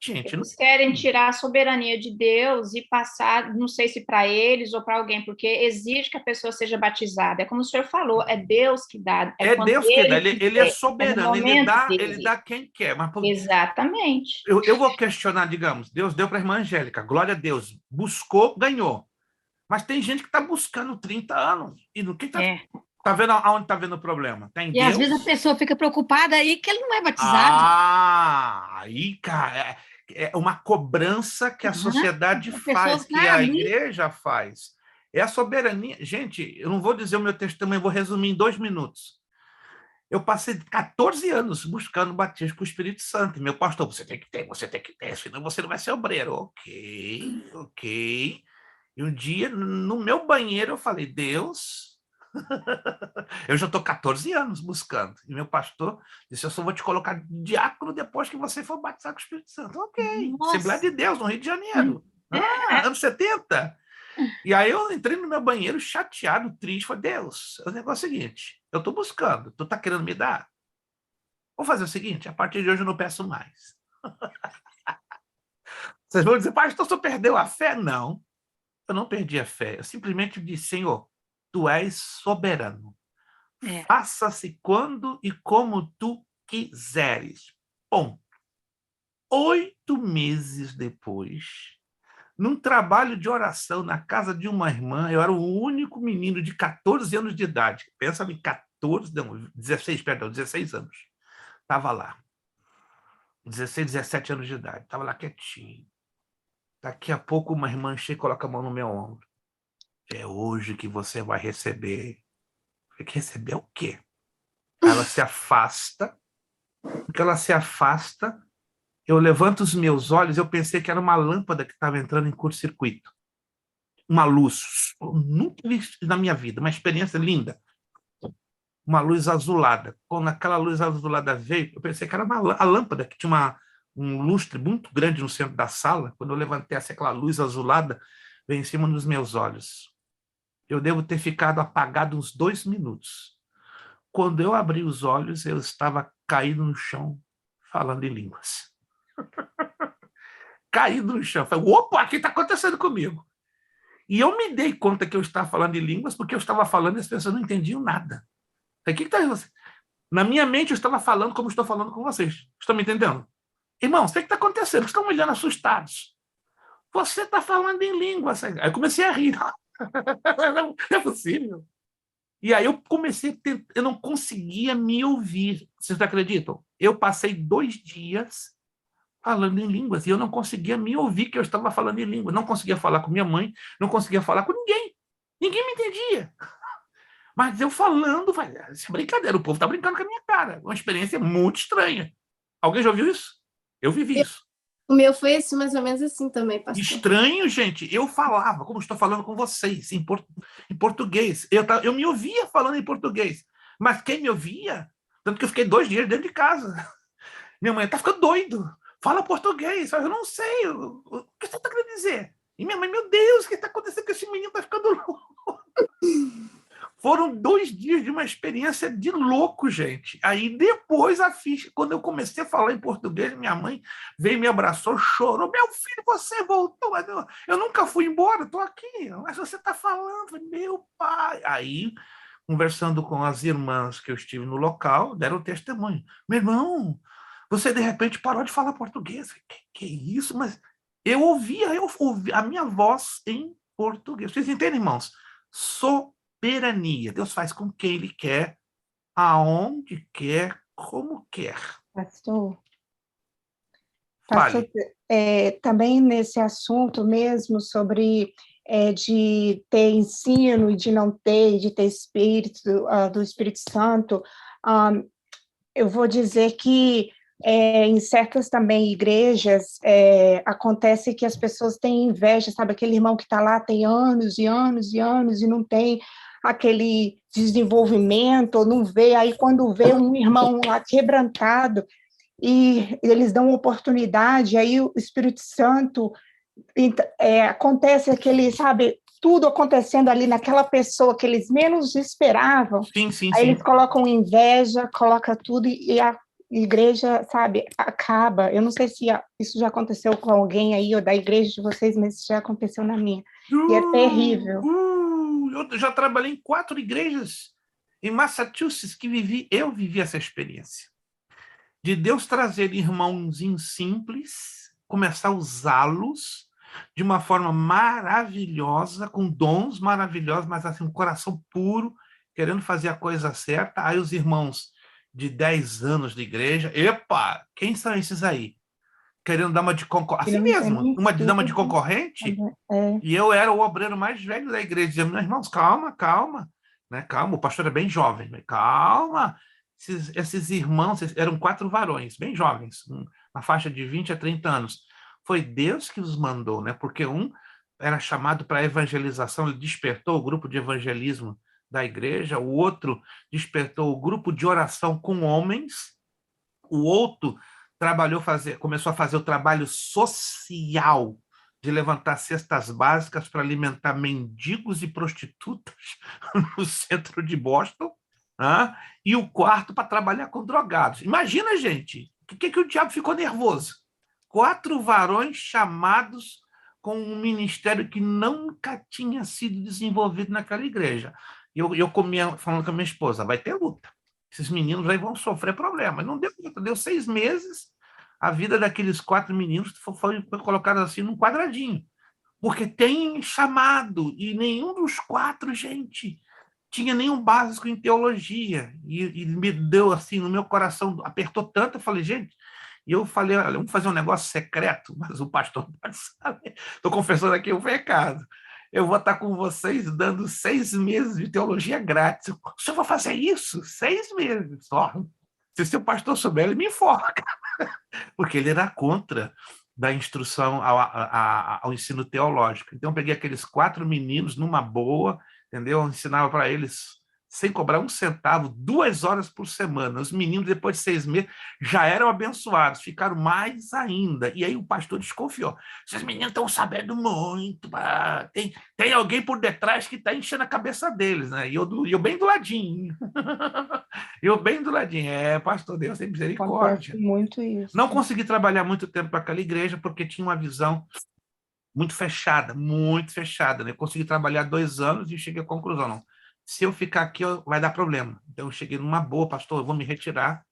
Gente, eles querem tirar a soberania de Deus e passar, não sei se para eles ou para alguém, porque exige que a pessoa seja batizada. É como o senhor falou, é Deus que dá. É Deus que dá, ele é soberano, ele dá quem quer. Mas, exatamente. Eu vou questionar, digamos, Deus deu para a irmã Angélica, glória a Deus, buscou, ganhou. Mas tem gente que está buscando 30 anos. E no que está... Tá vendo aonde está vendo o problema? Tá em Deus? Às vezes a pessoa fica preocupada aí que ele não é batizado. Aí, cara, é uma cobrança que a sociedade faz, que a igreja faz. É a soberania. Gente, eu não vou dizer o meu testemunho, eu vou resumir em 2 minutos. Eu passei 14 anos buscando o batismo com o Espírito Santo. Meu pastor, você tem que ter, senão você não vai ser obreiro. Ok. E um dia, no meu banheiro, eu falei: Deus... eu já estou 14 anos buscando. E meu pastor disse: eu só vou te colocar diácono depois que você for batizado com o Espírito Santo. Ok. Nossa. Assembleia de Deus, no Rio de Janeiro. Anos 70. E aí eu entrei no meu banheiro chateado, triste. Falei: Deus, o negócio é o seguinte, eu estou buscando, tu está querendo me dar? Vou fazer o seguinte, a partir de hoje eu não peço mais. Vocês vão dizer: pastor, você perdeu a fé? Não, eu não perdi a fé. Eu simplesmente disse: Senhor, tu és soberano. Faça-se quando e como tu quiseres. Bom, 8 meses depois, num trabalho de oração na casa de uma irmã, eu era o único menino de 14 anos de idade. Pensa em 16 anos. Estava lá. 16, 17 anos de idade. Estava lá quietinho. Daqui a pouco uma irmã chega e coloca a mão no meu ombro. É hoje que você vai receber. Eu falei, que receber o quê? Ela se afasta. Porque ela se afasta, eu levanto os meus olhos, eu pensei que era uma lâmpada que estava entrando em curto-circuito. Uma luz. Eu nunca vi isso na minha vida, uma experiência linda. Uma luz azulada. Quando aquela luz azulada veio, eu pensei que era a lâmpada, que tinha um lustre muito grande no centro da sala. Quando eu levantei, aquela luz azulada veio em cima dos meus olhos. Eu devo ter ficado apagado uns 2 minutos. Quando eu abri os olhos, eu estava caído no chão, falando em línguas. Caído no chão. Falei, opa, o que está acontecendo comigo? E eu me dei conta que eu estava falando em línguas porque eu estava falando e as pessoas não entendiam nada. Falei, o que está acontecendo? Na minha mente, eu estava falando como estou falando com vocês. Estão me entendendo? Irmãos, o que está acontecendo? Vocês estão me olhando assustados. Você está falando em línguas. Aí eu comecei a rir. Não é possível. E aí eu comecei a ter, eu não conseguia me ouvir. Vocês acreditam? Eu passei 2 dias falando em línguas e eu não conseguia me ouvir que eu estava falando em língua. Não conseguia falar com minha mãe, não conseguia falar com ninguém. Ninguém me entendia. Mas eu falando, isso é brincadeira, o povo está brincando com a minha cara. Uma experiência muito estranha. Alguém já ouviu isso? Eu vivi isso. O meu foi assim, mais ou menos assim também, pastor. Estranho, gente. Eu falava, como estou falando com vocês, em português. Eu me ouvia falando em português. Mas quem me ouvia? Tanto que eu fiquei 2 dias dentro de casa. Minha mãe está ficando doido. Fala português. Eu não sei. O que você está querendo dizer? E minha mãe, meu Deus, o que está acontecendo com esse menino? Está ficando louco. Foram 2 dias de uma experiência de louco, gente. Aí depois a ficha, quando eu comecei a falar em português, minha mãe veio, me abraçou, chorou. Meu filho, você voltou. Eu nunca fui embora, estou aqui. Mas você está falando, meu pai. Aí, conversando com as irmãs que eu estive no local, deram testemunho. Meu irmão, você de repente parou de falar português. Que isso? Mas eu ouvia a minha voz em português. Vocês entendem, irmãos? Soberania. Deus faz com quem Ele quer, aonde quer, como quer. Pastor, Fale. também nesse assunto mesmo sobre de ter ensino e de não ter, de ter espírito do Espírito Santo, eu vou dizer que em certas também igrejas acontece que as pessoas têm inveja, sabe, aquele irmão que está lá tem anos e anos e anos e não tem aquele desenvolvimento, ou não vê, aí quando vê um irmão lá quebrantado, e eles dão oportunidade, aí o Espírito Santo, acontece aquele, sabe, tudo acontecendo ali naquela pessoa que eles menos esperavam, Sim, sim, aí sim. eles colocam inveja, colocam tudo, e a igreja, sabe, acaba. Eu não sei se isso já aconteceu com alguém aí, ou da igreja de vocês, mas isso já aconteceu na minha, e é terrível. Eu já trabalhei em 4 igrejas em Massachusetts que eu vivi essa experiência. De Deus trazer irmãozinhos simples, começar a usá-los de uma forma maravilhosa, com dons maravilhosos, mas assim, um coração puro, querendo fazer a coisa certa. Aí os irmãos de 10 anos de igreja, epa, quem são esses aí? Querendo dar uma de concorrente, assim mesmo, uma dama de concorrente, e eu era o obreiro mais velho da igreja, dizendo, meus irmãos, calma, né? Calma, o pastor é bem jovem, calma. Esses irmãos eram 4 varões, bem jovens, na faixa de 20 a 30 anos. Foi Deus que os mandou, né? Porque um era chamado para evangelização, ele despertou o grupo de evangelismo da igreja, o outro despertou o grupo de oração com homens, o outro começou a fazer o trabalho social de levantar cestas básicas para alimentar mendigos e prostitutas no centro de Boston, e o quarto para trabalhar com drogados. Imagina, gente, o que o diabo ficou nervoso? 4 varões chamados com um ministério que nunca tinha sido desenvolvido naquela igreja. Eu comia, falando com a minha esposa, vai ter luta. Esses meninos aí vão sofrer problemas. Não deu 6 meses, a vida daqueles 4 meninos foi colocada assim num quadradinho. Porque tem chamado, e nenhum dos 4, gente, tinha nenhum básico em teologia, e me deu assim, no meu coração, apertou tanto, eu falei, gente, e eu falei, olha, vamos fazer um negócio secreto, mas o pastor não pode saber. Estou confessando aqui um pecado. Eu vou estar com vocês dando 6 meses de teologia grátis. O senhor vai fazer isso? 6 meses só. Se seu pastor souber, ele me enforca. Porque ele era contra da instrução ao ensino teológico. Então, eu peguei aqueles 4 meninos numa boa, entendeu? Eu ensinava para eles sem cobrar um centavo, 2 horas por semana. Os meninos, depois de 6 meses, já eram abençoados, ficaram mais ainda. E aí o pastor desconfiou. Esses meninos estão sabendo muito. Tem alguém por detrás que está enchendo a cabeça deles, né? E eu bem do ladinho. Eu bem do ladinho. Pastor, Deus tem misericórdia. Acontece muito isso. Não consegui trabalhar muito tempo para aquela igreja, porque tinha uma visão muito fechada, né? Eu consegui trabalhar 2 anos e cheguei à conclusão, não. Se eu ficar aqui, vai dar problema. Então, eu cheguei numa boa, pastor, eu vou me retirar,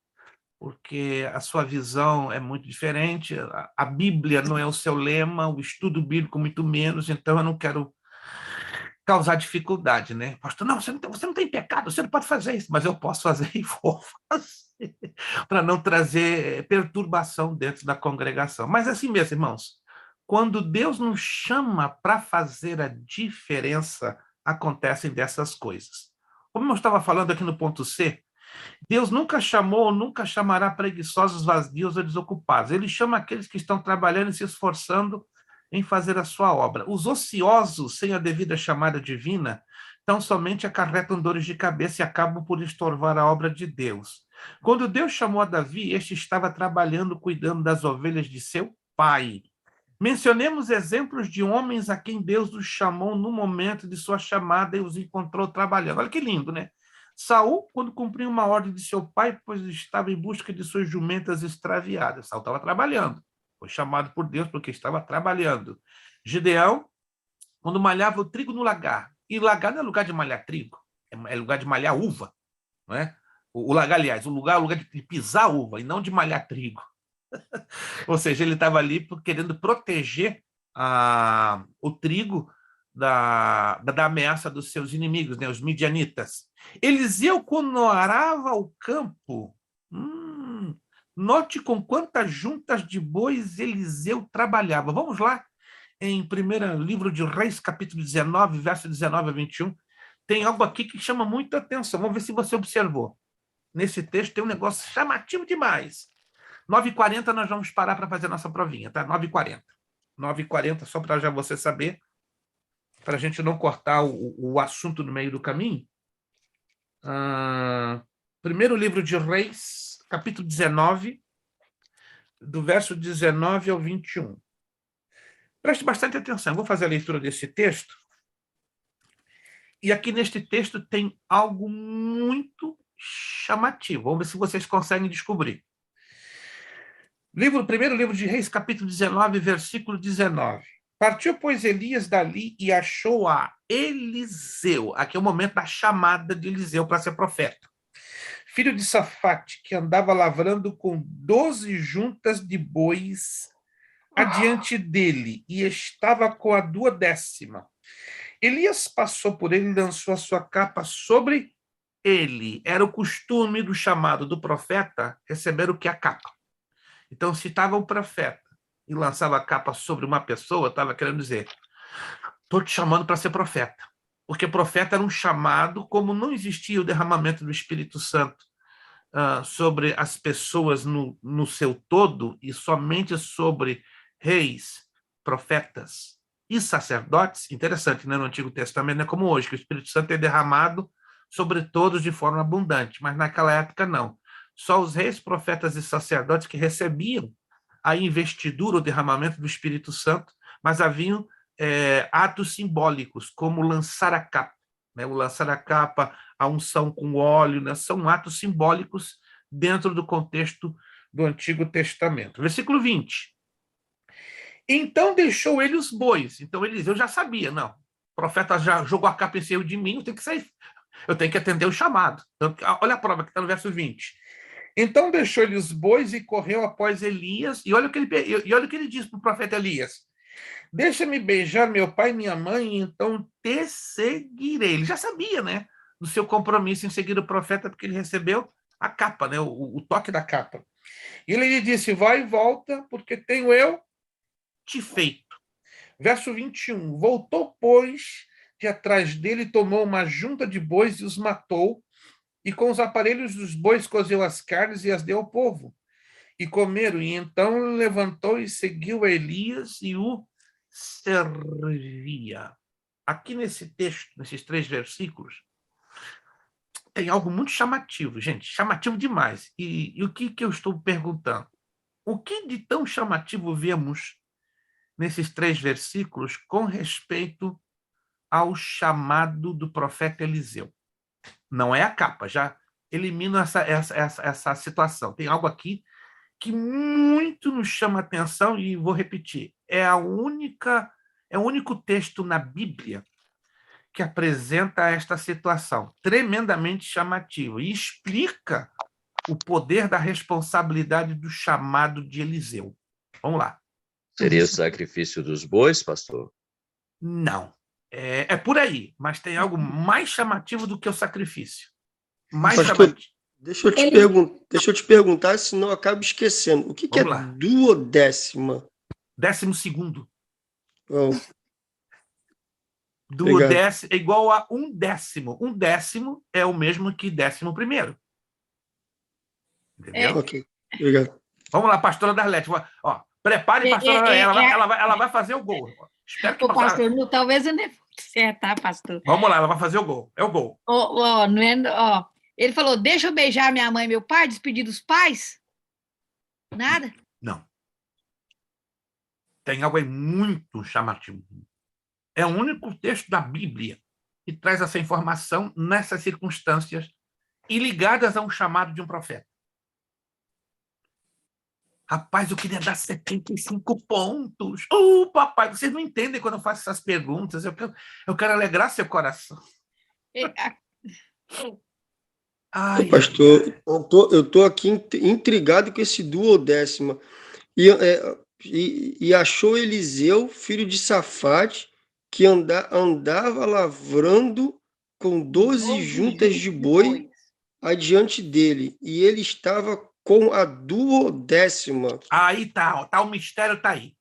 porque a sua visão é muito diferente, a Bíblia não é o seu lema, o estudo bíblico muito menos, então eu não quero causar dificuldade, né? Pastor, não, você não tem pecado, você não pode fazer isso, mas eu posso fazer e vou fazer, para não trazer perturbação dentro da congregação. Mas assim mesmo, irmãos, quando Deus nos chama para fazer a diferença, acontecem dessas coisas. Como eu estava falando aqui no ponto C, Deus nunca chamou, nunca chamará preguiçosos, vazios ou desocupados. Ele chama aqueles que estão trabalhando e se esforçando em fazer a sua obra. Os ociosos, sem a devida chamada divina, tão somente acarretam dores de cabeça e acabam por estorvar a obra de Deus. Quando Deus chamou a Davi, este estava trabalhando, cuidando das ovelhas de seu pai. Mencionemos exemplos de homens a quem Deus os chamou no momento de sua chamada e os encontrou trabalhando. Olha que lindo, né? Saul, quando cumpriu uma ordem de seu pai, pois estava em busca de suas jumentas extraviadas. Saul estava trabalhando. Foi chamado por Deus porque estava trabalhando. Gideão, quando malhava o trigo no lagar. E lagar não é lugar de malhar trigo, é lugar de malhar uva. Não é? O lagar, aliás, o lugar de pisar uva e não de malhar trigo. Ou seja, ele estava ali querendo proteger o trigo da ameaça dos seus inimigos, né, os midianitas. Eliseu, quando arava o campo, note com quantas juntas de bois Eliseu trabalhava. Vamos lá, em 1 livro de Reis, capítulo 19, verso 19 a 21, tem algo aqui que chama muita atenção. Vamos ver se você observou. Nesse texto tem um negócio chamativo demais. 9h40 nós vamos parar para fazer a nossa provinha, tá? 9h40. 9h40, só para já você saber, para a gente não cortar o assunto no meio do caminho. Primeiro livro de Reis, capítulo 19, do verso 19 ao 21. Preste bastante atenção, vou fazer a leitura desse texto. E aqui neste texto tem algo muito chamativo. Vamos ver se vocês conseguem descobrir. Primeiro livro de Reis, capítulo 19, versículo 19. Partiu, pois, Elias dali e achou a Eliseu. Aqui é o momento da chamada de Eliseu para ser profeta. Filho de Safate, que andava lavrando com 12 juntas de bois adiante dele, e estava com a 12ª. Elias passou por ele e lançou a sua capa sobre ele. Era o costume do chamado do profeta receber o que? A capa. Então, se estava o profeta e lançava a capa sobre uma pessoa, estava querendo dizer, estou te chamando para ser profeta. Porque profeta era um chamado, como não existia o derramamento do Espírito Santo sobre as pessoas no seu todo, e somente sobre reis, profetas e sacerdotes. Interessante, né? No Antigo Testamento não é como hoje, que o Espírito Santo é derramado sobre todos de forma abundante, mas naquela época não. Só os reis, profetas e sacerdotes que recebiam a investidura, o derramamento do Espírito Santo, mas haviam atos simbólicos, como lançar a capa. Né? O lançar a capa, a unção com óleo, né? São atos simbólicos dentro do contexto do Antigo Testamento. Versículo 20. Então deixou ele os bois. Então Eliseu já sabia, não, o profeta já jogou a capa em cima de mim, eu tenho que sair, eu tenho que atender o chamado. Então, olha a prova que está no verso 20. Então deixou ele os bois e correu após Elias, e olha o que ele diz para o profeta Elias: deixa-me beijar meu pai e minha mãe, e então te seguirei. Ele já sabia, né? do seu compromisso em seguir o profeta, porque ele recebeu a capa, né? O toque da capa. E ele lhe disse, vai e volta, porque tenho eu te feito. Verso 21, voltou, pois, de atrás dele, tomou uma junta de bois e os matou, e com os aparelhos dos bois cozeu as carnes e as deu ao povo. E comeram, e então levantou e seguiu a Elias e o servia. Aqui nesse texto, nesses 3 versículos, tem algo muito chamativo, gente, chamativo demais. E o que eu estou perguntando? O que de tão chamativo vemos nesses 3 versículos com respeito ao chamado do profeta Eliseu? Não é a capa, já elimino essa situação. Tem algo aqui que muito nos chama a atenção, e vou repetir, é o único texto na Bíblia que apresenta esta situação tremendamente chamativa e explica o poder da responsabilidade do chamado de Eliseu. Vamos lá. Seria o sacrifício dos bois, pastor? Não. É por aí, mas tem algo mais chamativo do que o sacrifício. Mais Pastor, chamativo. deixa eu te perguntar, senão eu acabo esquecendo. O que é Vamos lá. duodécima? 12º. Oh, Duodécimo é igual a 1/10. 1/10 é o mesmo que 11º. Entendeu? ok, obrigado. Vamos lá, pastora Darlete. Ó, prepare, pastora Darlete. Ela vai fazer o gol. Espero que pastor, não, talvez eu nem vou acertar, pastor. Vamos lá, ela vai fazer o gol. É o gol. Não é, ele falou, deixa eu beijar minha mãe e meu pai, despedir dos pais? Nada? Não. Tem algo aí muito chamativo. É o único texto da Bíblia que traz essa informação nessas circunstâncias e ligadas a um chamado de um profeta. Rapaz, eu queria dar 75 pontos. Papai, vocês não entendem quando eu faço essas perguntas. Eu quero alegrar seu coração. Ai, pastor, eu tô aqui intrigado com esse duodécima. E achou Eliseu, filho de Safate, que andava lavrando com 12 juntas de boi adiante dele, e ele estava com a duodécima. Aí tá o mistério tá aí.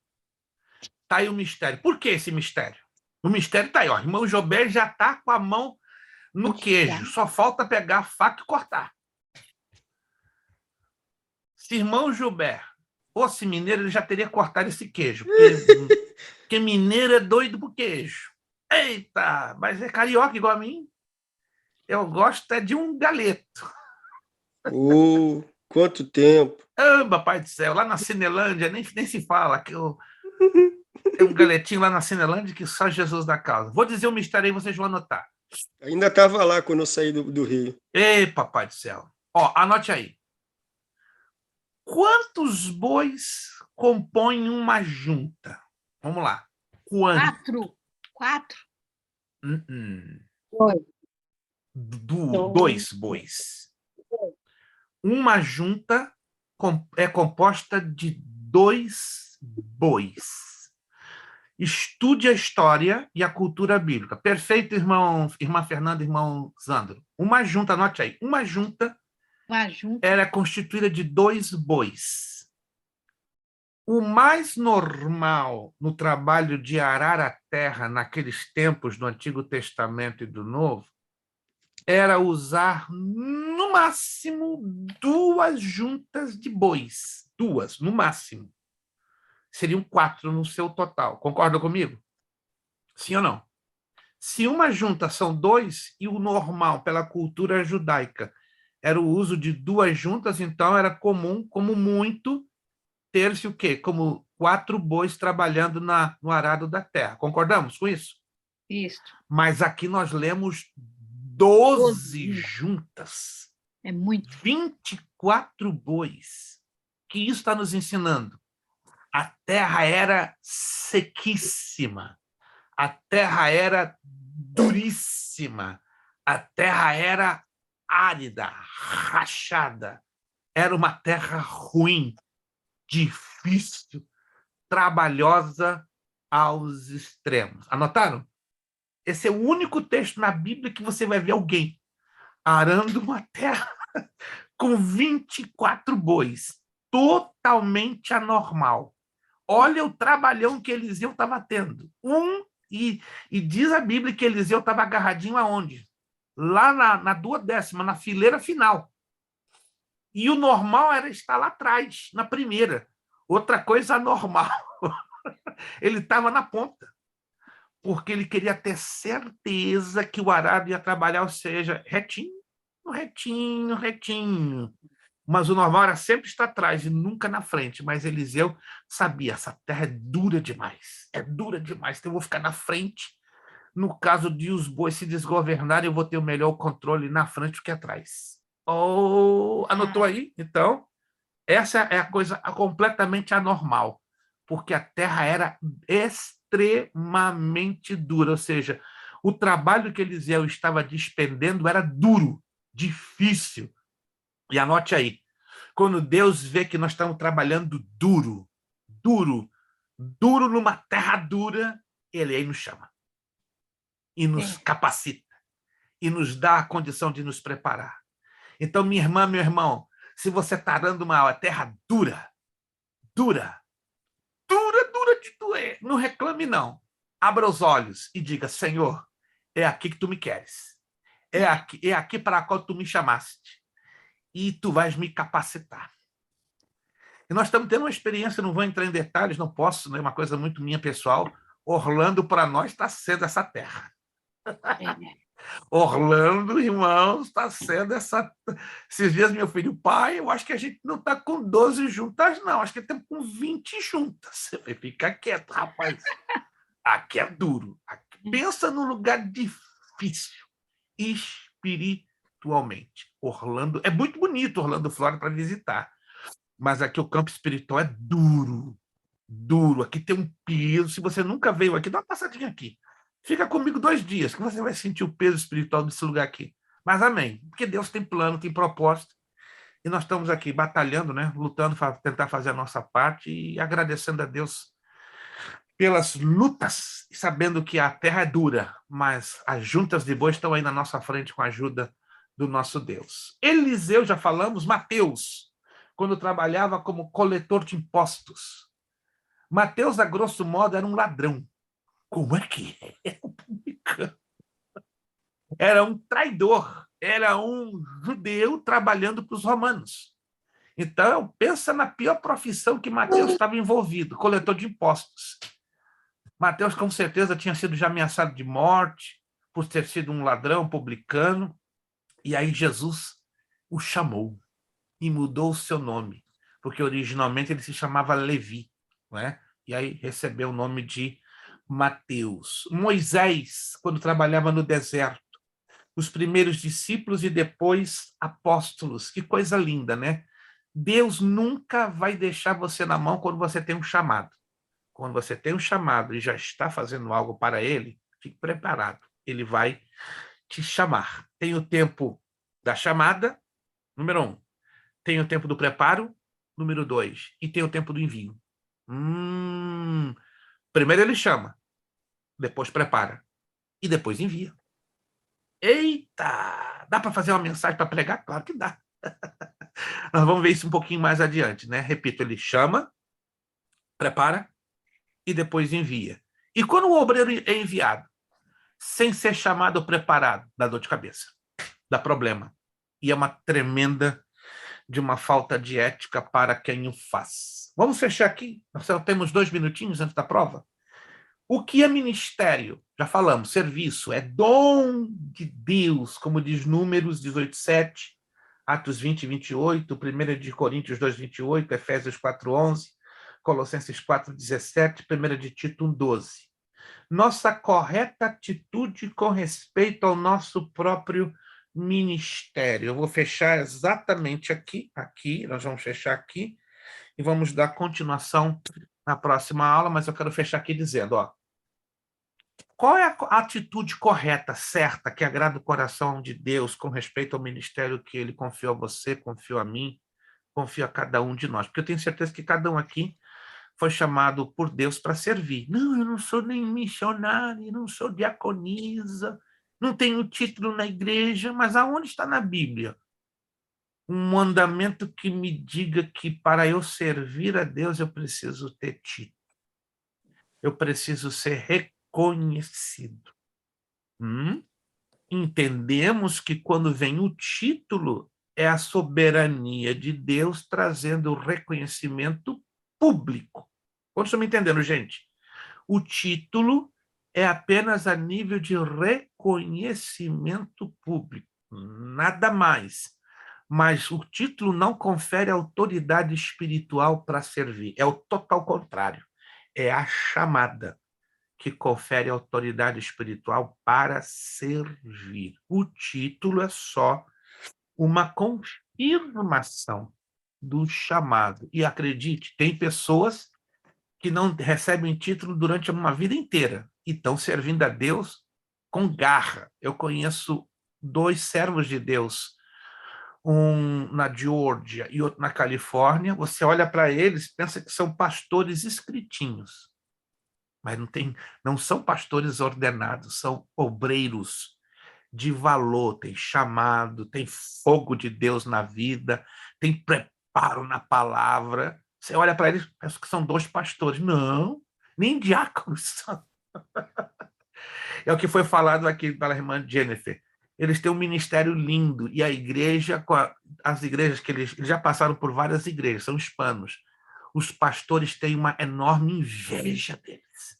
Tá aí o mistério. Por que esse mistério? O mistério tá aí, ó. Irmão Jobé já tá com a mão no queijo, só falta pegar a faca e cortar. Se irmão Jobé fosse mineiro, ele já teria cortado esse queijo, porque mineiro é doido por queijo. Eita, mas é carioca igual a mim? Eu gosto de um galeto. Quanto tempo! Papai do céu, lá na Cinelândia, nem se fala que tem um galetinho lá na Cinelândia que só Jesus dá causa. Vou dizer um mistério aí, vocês vão anotar. Ainda estava lá quando eu saí do Rio. Ei, papai do céu. Ó, anote aí. Quantos bois compõem uma junta? Vamos lá. 4. 2 bois. Uma junta é composta de 2 bois. Estude a história e a cultura bíblica. Perfeito, irmã Fernanda, irmão Zandro. Uma junta, anote aí. Uma junta era constituída de 2 bois. O mais normal no trabalho de arar a terra naqueles tempos do Antigo Testamento e do Novo era usar, no máximo, 2 juntas de bois. 2, no máximo. Seriam 4 no seu total. Concorda comigo? Sim ou não? Se uma junta são 2, e o normal pela cultura judaica era o uso de 2 juntas, então era comum, como muito, ter-se o quê? Como 4 bois trabalhando no arado da terra. Concordamos com isso? Isso. Mas aqui nós lemos 12 juntas. É muito. 24 bois. O que isso está nos ensinando? A terra era sequíssima. A terra era duríssima. A terra era árida, rachada. Era uma terra ruim, difícil, trabalhosa aos extremos. Anotaram? Esse é o único texto na Bíblia que você vai ver alguém arando uma terra com 24 bois, totalmente anormal. Olha o trabalhão que Eliseu estava tendo. E diz a Bíblia que Eliseu estava agarradinho aonde? Lá na 12ª, na fileira final. E o normal era estar lá atrás, na primeira. Outra coisa anormal, ele estava na ponta, porque ele queria ter certeza que o arado ia trabalhar, ou seja, retinho, retinho, retinho. Mas o normal era sempre estar atrás e nunca na frente. Mas Eliseu sabia, essa terra é dura demais, então eu vou ficar na frente. No caso de os bois se desgovernarem, eu vou ter o melhor controle na frente do que atrás. Anotou aí? Então, essa é a coisa completamente anormal, porque a terra era extremamente dura, ou seja, o trabalho que Eliseu estava despendendo era duro, difícil. E anote aí, quando Deus vê que nós estamos trabalhando duro numa terra dura, ele aí nos chama e nos capacita e nos dá a condição de nos preparar. Então, minha irmã, meu irmão, se você está arando uma terra dura de doer, não reclame não. Abra os olhos e diga, Senhor, é aqui que tu me queres. É aqui para a qual tu me chamaste. E tu vais me capacitar. E nós estamos tendo uma experiência, não vou entrar em detalhes, não posso, né? Uma coisa muito minha pessoal. Orlando, para nós, está sendo essa terra. Orlando, irmãos, está sendo essa... Esses dias, meu filho, pai, eu acho que a gente não está com 12 juntas, não. Acho que estamos com 20 juntas. Fica quieto, rapaz. Aqui é duro. Aqui... Pensa num lugar difícil, espiritualmente. Orlando... É muito bonito Orlando, Flórida, para visitar. Mas aqui o campo espiritual é duro. Aqui tem um peso. Se você nunca veio aqui, dá uma passadinha aqui. Fica comigo 2 dias, que você vai sentir o peso espiritual desse lugar aqui. Mas amém, porque Deus tem plano, tem propósito, e nós estamos aqui batalhando, né? Lutando para tentar fazer a nossa parte e agradecendo a Deus pelas lutas, sabendo que a terra é dura, mas as juntas de boi estão aí na nossa frente com a ajuda do nosso Deus. Eliseu, já falamos, Mateus, quando trabalhava como coletor de impostos. Mateus, a grosso modo, era um ladrão. Como é que é o publicano? Era um traidor, era um judeu trabalhando para os romanos. Então, pensa na pior profissão que Mateus estava envolvido, coletor de impostos. Mateus, com certeza, tinha sido já ameaçado de morte por ter sido um ladrão publicano, e aí Jesus o chamou e mudou o seu nome, porque originalmente ele se chamava Levi, não é? E aí recebeu o nome de Mateus. Moisés, quando trabalhava no deserto, os primeiros discípulos e depois apóstolos. Que coisa linda, né? Deus nunca vai deixar você na mão quando você tem um chamado. Quando você tem um chamado e já está fazendo algo para ele, fique preparado. Ele vai te chamar. Tem o tempo da chamada, número 1. Tem o tempo do preparo, número 2. E tem o tempo do envio. Primeiro ele chama, depois prepara e depois envia. Eita! Dá para fazer uma mensagem para pregar? Claro que dá. Nós vamos ver isso um pouquinho mais adiante, né? Repito, ele chama, prepara e depois envia. E quando o obreiro é enviado, sem ser chamado ou preparado, dá dor de cabeça, dá problema. E é uma tremenda de uma falta de ética para quem o faz. Vamos fechar aqui? Nós só temos 2 minutinhos antes da prova. O que é ministério? Já falamos, serviço, é dom de Deus, como diz Números 18:7, Atos 20:28, 1 de Coríntios 2:28, Efésios 4:11, Colossenses 4:17, 1 de Tito 1:12. Nossa correta atitude com respeito ao nosso próprio ministério. Eu vou fechar exatamente aqui, nós vamos fechar aqui, e vamos dar continuação na próxima aula, mas eu quero fechar aqui dizendo, qual é a atitude correta, certa, que agrada o coração de Deus com respeito ao ministério que ele confiou a você, confiou a mim, confiou a cada um de nós? Porque eu tenho certeza que cada um aqui foi chamado por Deus para servir. Não, eu não sou nem missionário, não sou diaconisa, Não tenho título na igreja, mas aonde está na Bíblia um mandamento que me diga que para eu servir a Deus eu preciso ter título? Eu preciso ser reconhecido. Entendemos que quando vem o título, é a soberania de Deus trazendo o reconhecimento público. Quando estão me entendendo, gente? O título é apenas a nível de reconhecimento público, nada mais. Mas o título não confere autoridade espiritual para servir, é o total contrário. É a chamada que confere autoridade espiritual para servir. O título é só uma confirmação do chamado. E acredite, tem pessoas que não recebem título durante uma vida inteira e estão servindo a Deus com garra. Eu conheço 2 servos de Deus, um na Geórgia e outro na Califórnia. Você olha para eles, pensa que são pastores escritinhos, mas não são pastores ordenados, são obreiros de valor, tem chamado, tem fogo de Deus na vida, tem preparo na palavra. Você olha para eles, pensa que são 2 pastores. Não, nem diáconos são. É o que foi falado aqui pela irmã Jennifer. Eles têm um ministério lindo, e a igreja, as igrejas que eles já passaram por várias igrejas, são hispanos. Os pastores têm uma enorme inveja deles.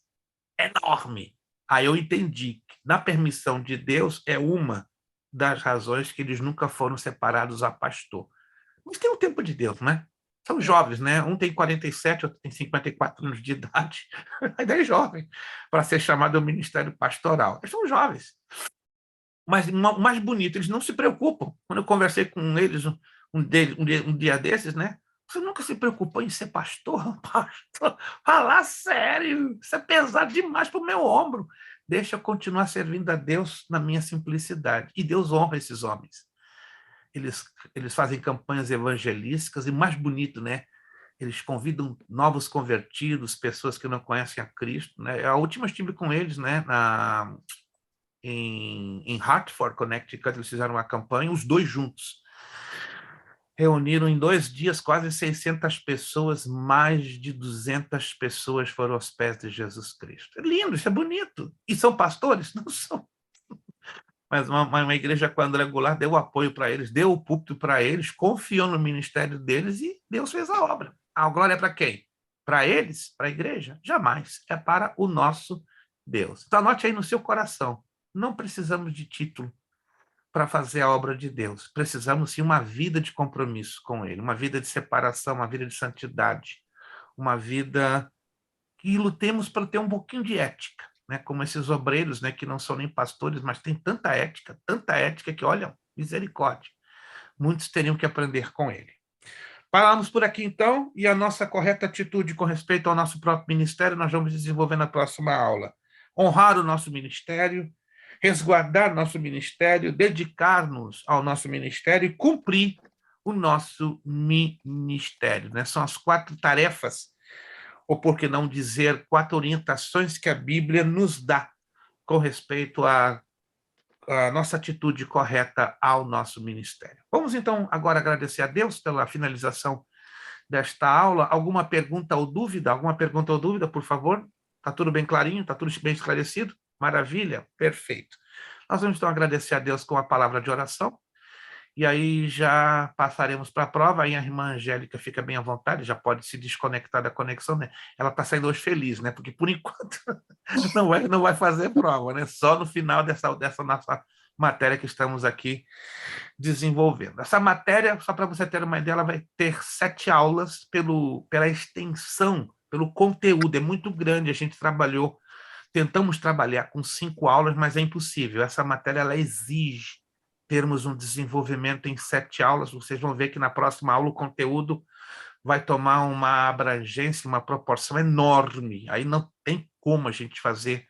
Enorme. Aí eu entendi que, na permissão de Deus, é uma das razões que eles nunca foram separados a pastor. Mas tem o tempo de Deus, né? São jovens, né? Um tem 47, outro tem 54 anos de idade. Ainda é jovem para ser chamado ao ministério pastoral. Eles são jovens. Mas o mais bonito, eles não se preocupam. Quando eu conversei com eles um dia desses, né? Você nunca se preocupou em ser pastor? Pastor, falar sério, isso é pesado demais para o meu ombro. Deixa eu continuar servindo a Deus na minha simplicidade. E Deus honra esses homens. Eles fazem campanhas evangelísticas, e mais bonito, né? Eles convidam novos convertidos, pessoas que não conhecem a Cristo, né? A última eu estive com eles, né? Em Hartford, Connecticut, eles fizeram uma campanha, os 2 juntos. Reuniram em 2 dias quase 600 pessoas, mais de 200 pessoas foram aos pés de Jesus Cristo. É lindo, isso é bonito. E são pastores? Não são. Mas uma igreja quadrangular deu apoio para eles, deu o púlpito para eles, confiou no ministério deles e Deus fez a obra. A glória é para quem? Para eles? Para a igreja? Jamais. É para o nosso Deus. Então anote aí no seu coração, não precisamos de título para fazer a obra de Deus. Precisamos sim uma vida de compromisso com Ele, uma vida de separação, uma vida de santidade, uma vida que lutemos para ter um pouquinho de ética, né? Como esses obreiros, né, que não são nem pastores, mas têm tanta ética que, olha, misericórdia. Muitos teriam que aprender com ele. Paramos por aqui, então, e a nossa correta atitude com respeito ao nosso próprio ministério nós vamos desenvolver na próxima aula. Honrar o nosso ministério, resguardar nosso ministério, dedicar-nos ao nosso ministério e cumprir o nosso ministério, né? São as 4 tarefas, ou por que não dizer 4 orientações que a Bíblia nos dá com respeito à nossa atitude correta ao nosso ministério. Vamos, então, agora agradecer a Deus pela finalização desta aula. Alguma pergunta ou dúvida? Alguma pergunta ou dúvida, por favor? Está tudo bem clarinho? Está tudo bem esclarecido? Maravilha? Perfeito. Nós vamos, então, agradecer a Deus com a palavra de oração, e aí já passaremos para a prova. Aí a irmã Angélica fica bem à vontade, já pode se desconectar da conexão, né? Ela está saindo hoje feliz, né? Porque, por enquanto, não vai fazer prova, né? Só no final dessa nossa matéria que estamos aqui desenvolvendo. Essa matéria, só para você ter uma ideia, ela vai ter 7 aulas pela extensão, pelo conteúdo. É muito grande, a gente tentamos trabalhar com 5 aulas, mas é impossível. Essa matéria, ela exige termos um desenvolvimento em 7 aulas. Vocês vão ver que na próxima aula o conteúdo vai tomar uma abrangência, uma proporção enorme. Aí não tem como a gente fazer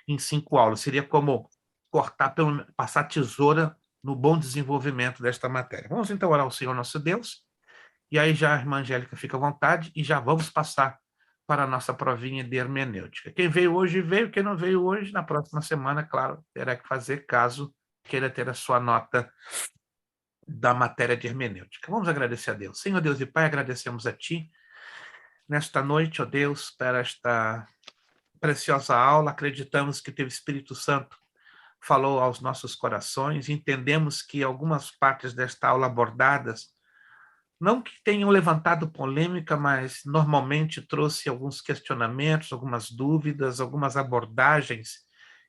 em 5 aulas. Seria como passar tesoura no bom desenvolvimento desta matéria. Vamos então orar ao Senhor nosso Deus, e aí já a irmã Angélica fica à vontade, e já vamos passar para a nossa provinha de hermenêutica. Quem veio hoje, veio. Quem não veio hoje, na próxima semana, claro, terá que fazer, caso queira ter a sua nota da matéria de hermenêutica. Vamos agradecer a Deus. Senhor Deus e Pai, agradecemos a Ti nesta noite, ó Deus, para esta preciosa aula. Acreditamos que Teu Espírito Santo falou aos nossos corações. Entendemos que algumas partes desta aula abordadas, não que tenham levantado polêmica, mas normalmente trouxe alguns questionamentos, algumas dúvidas, algumas abordagens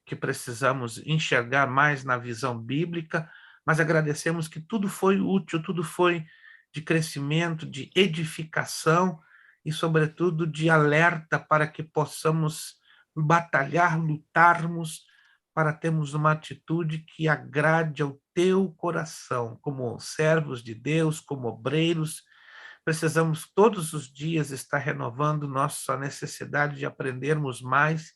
que precisamos enxergar mais na visão bíblica, mas agradecemos que tudo foi útil, tudo foi de crescimento, de edificação e, sobretudo, de alerta para que possamos batalhar, lutarmos para termos uma atitude que agrade ao teu coração, como servos de Deus, como obreiros. Precisamos todos os dias estar renovando nossa necessidade de aprendermos mais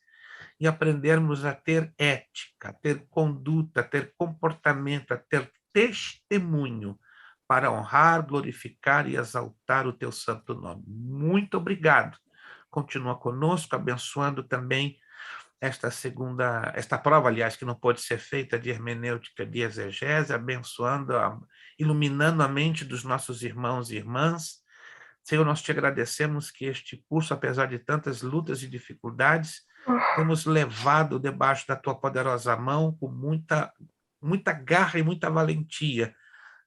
e aprendermos a ter ética, a ter conduta, a ter comportamento, a ter testemunho para honrar, glorificar e exaltar o teu santo nome. Muito obrigado. Continua conosco, abençoando também esta prova, aliás, que não pode ser feita, de hermenêutica, de exegese, abençoando, iluminando a mente dos nossos irmãos e irmãs. Senhor, nós te agradecemos que este curso, apesar de tantas lutas e dificuldades, temos levado debaixo da tua poderosa mão com muita garra e muita valentia.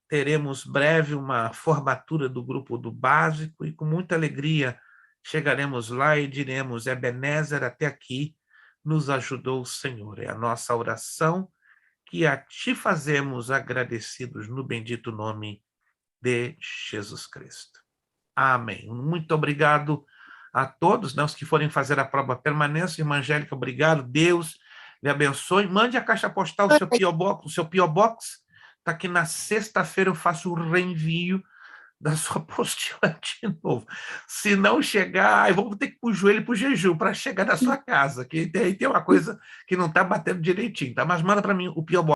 Teremos breve uma formatura do grupo do básico e com muita alegria chegaremos lá e diremos: Ebenezer, até aqui nos ajudou o Senhor. É a nossa oração que a ti fazemos, agradecidos no bendito nome de Jesus Cristo. Amém. Muito obrigado a todos, né, os que forem fazer a prova permanência. Irmã Angélica, obrigado. Deus lhe abençoe. Mande a caixa postal do seu P.O. Box. Está aqui na sexta-feira, eu faço o reenvio da sua apostila de novo. Se não chegar, eu vou ter que ir para o joelho, para o jejum, para chegar na sua casa, que aí tem uma coisa que não está batendo direitinho, tá? Mas manda para mim o P.O. Box.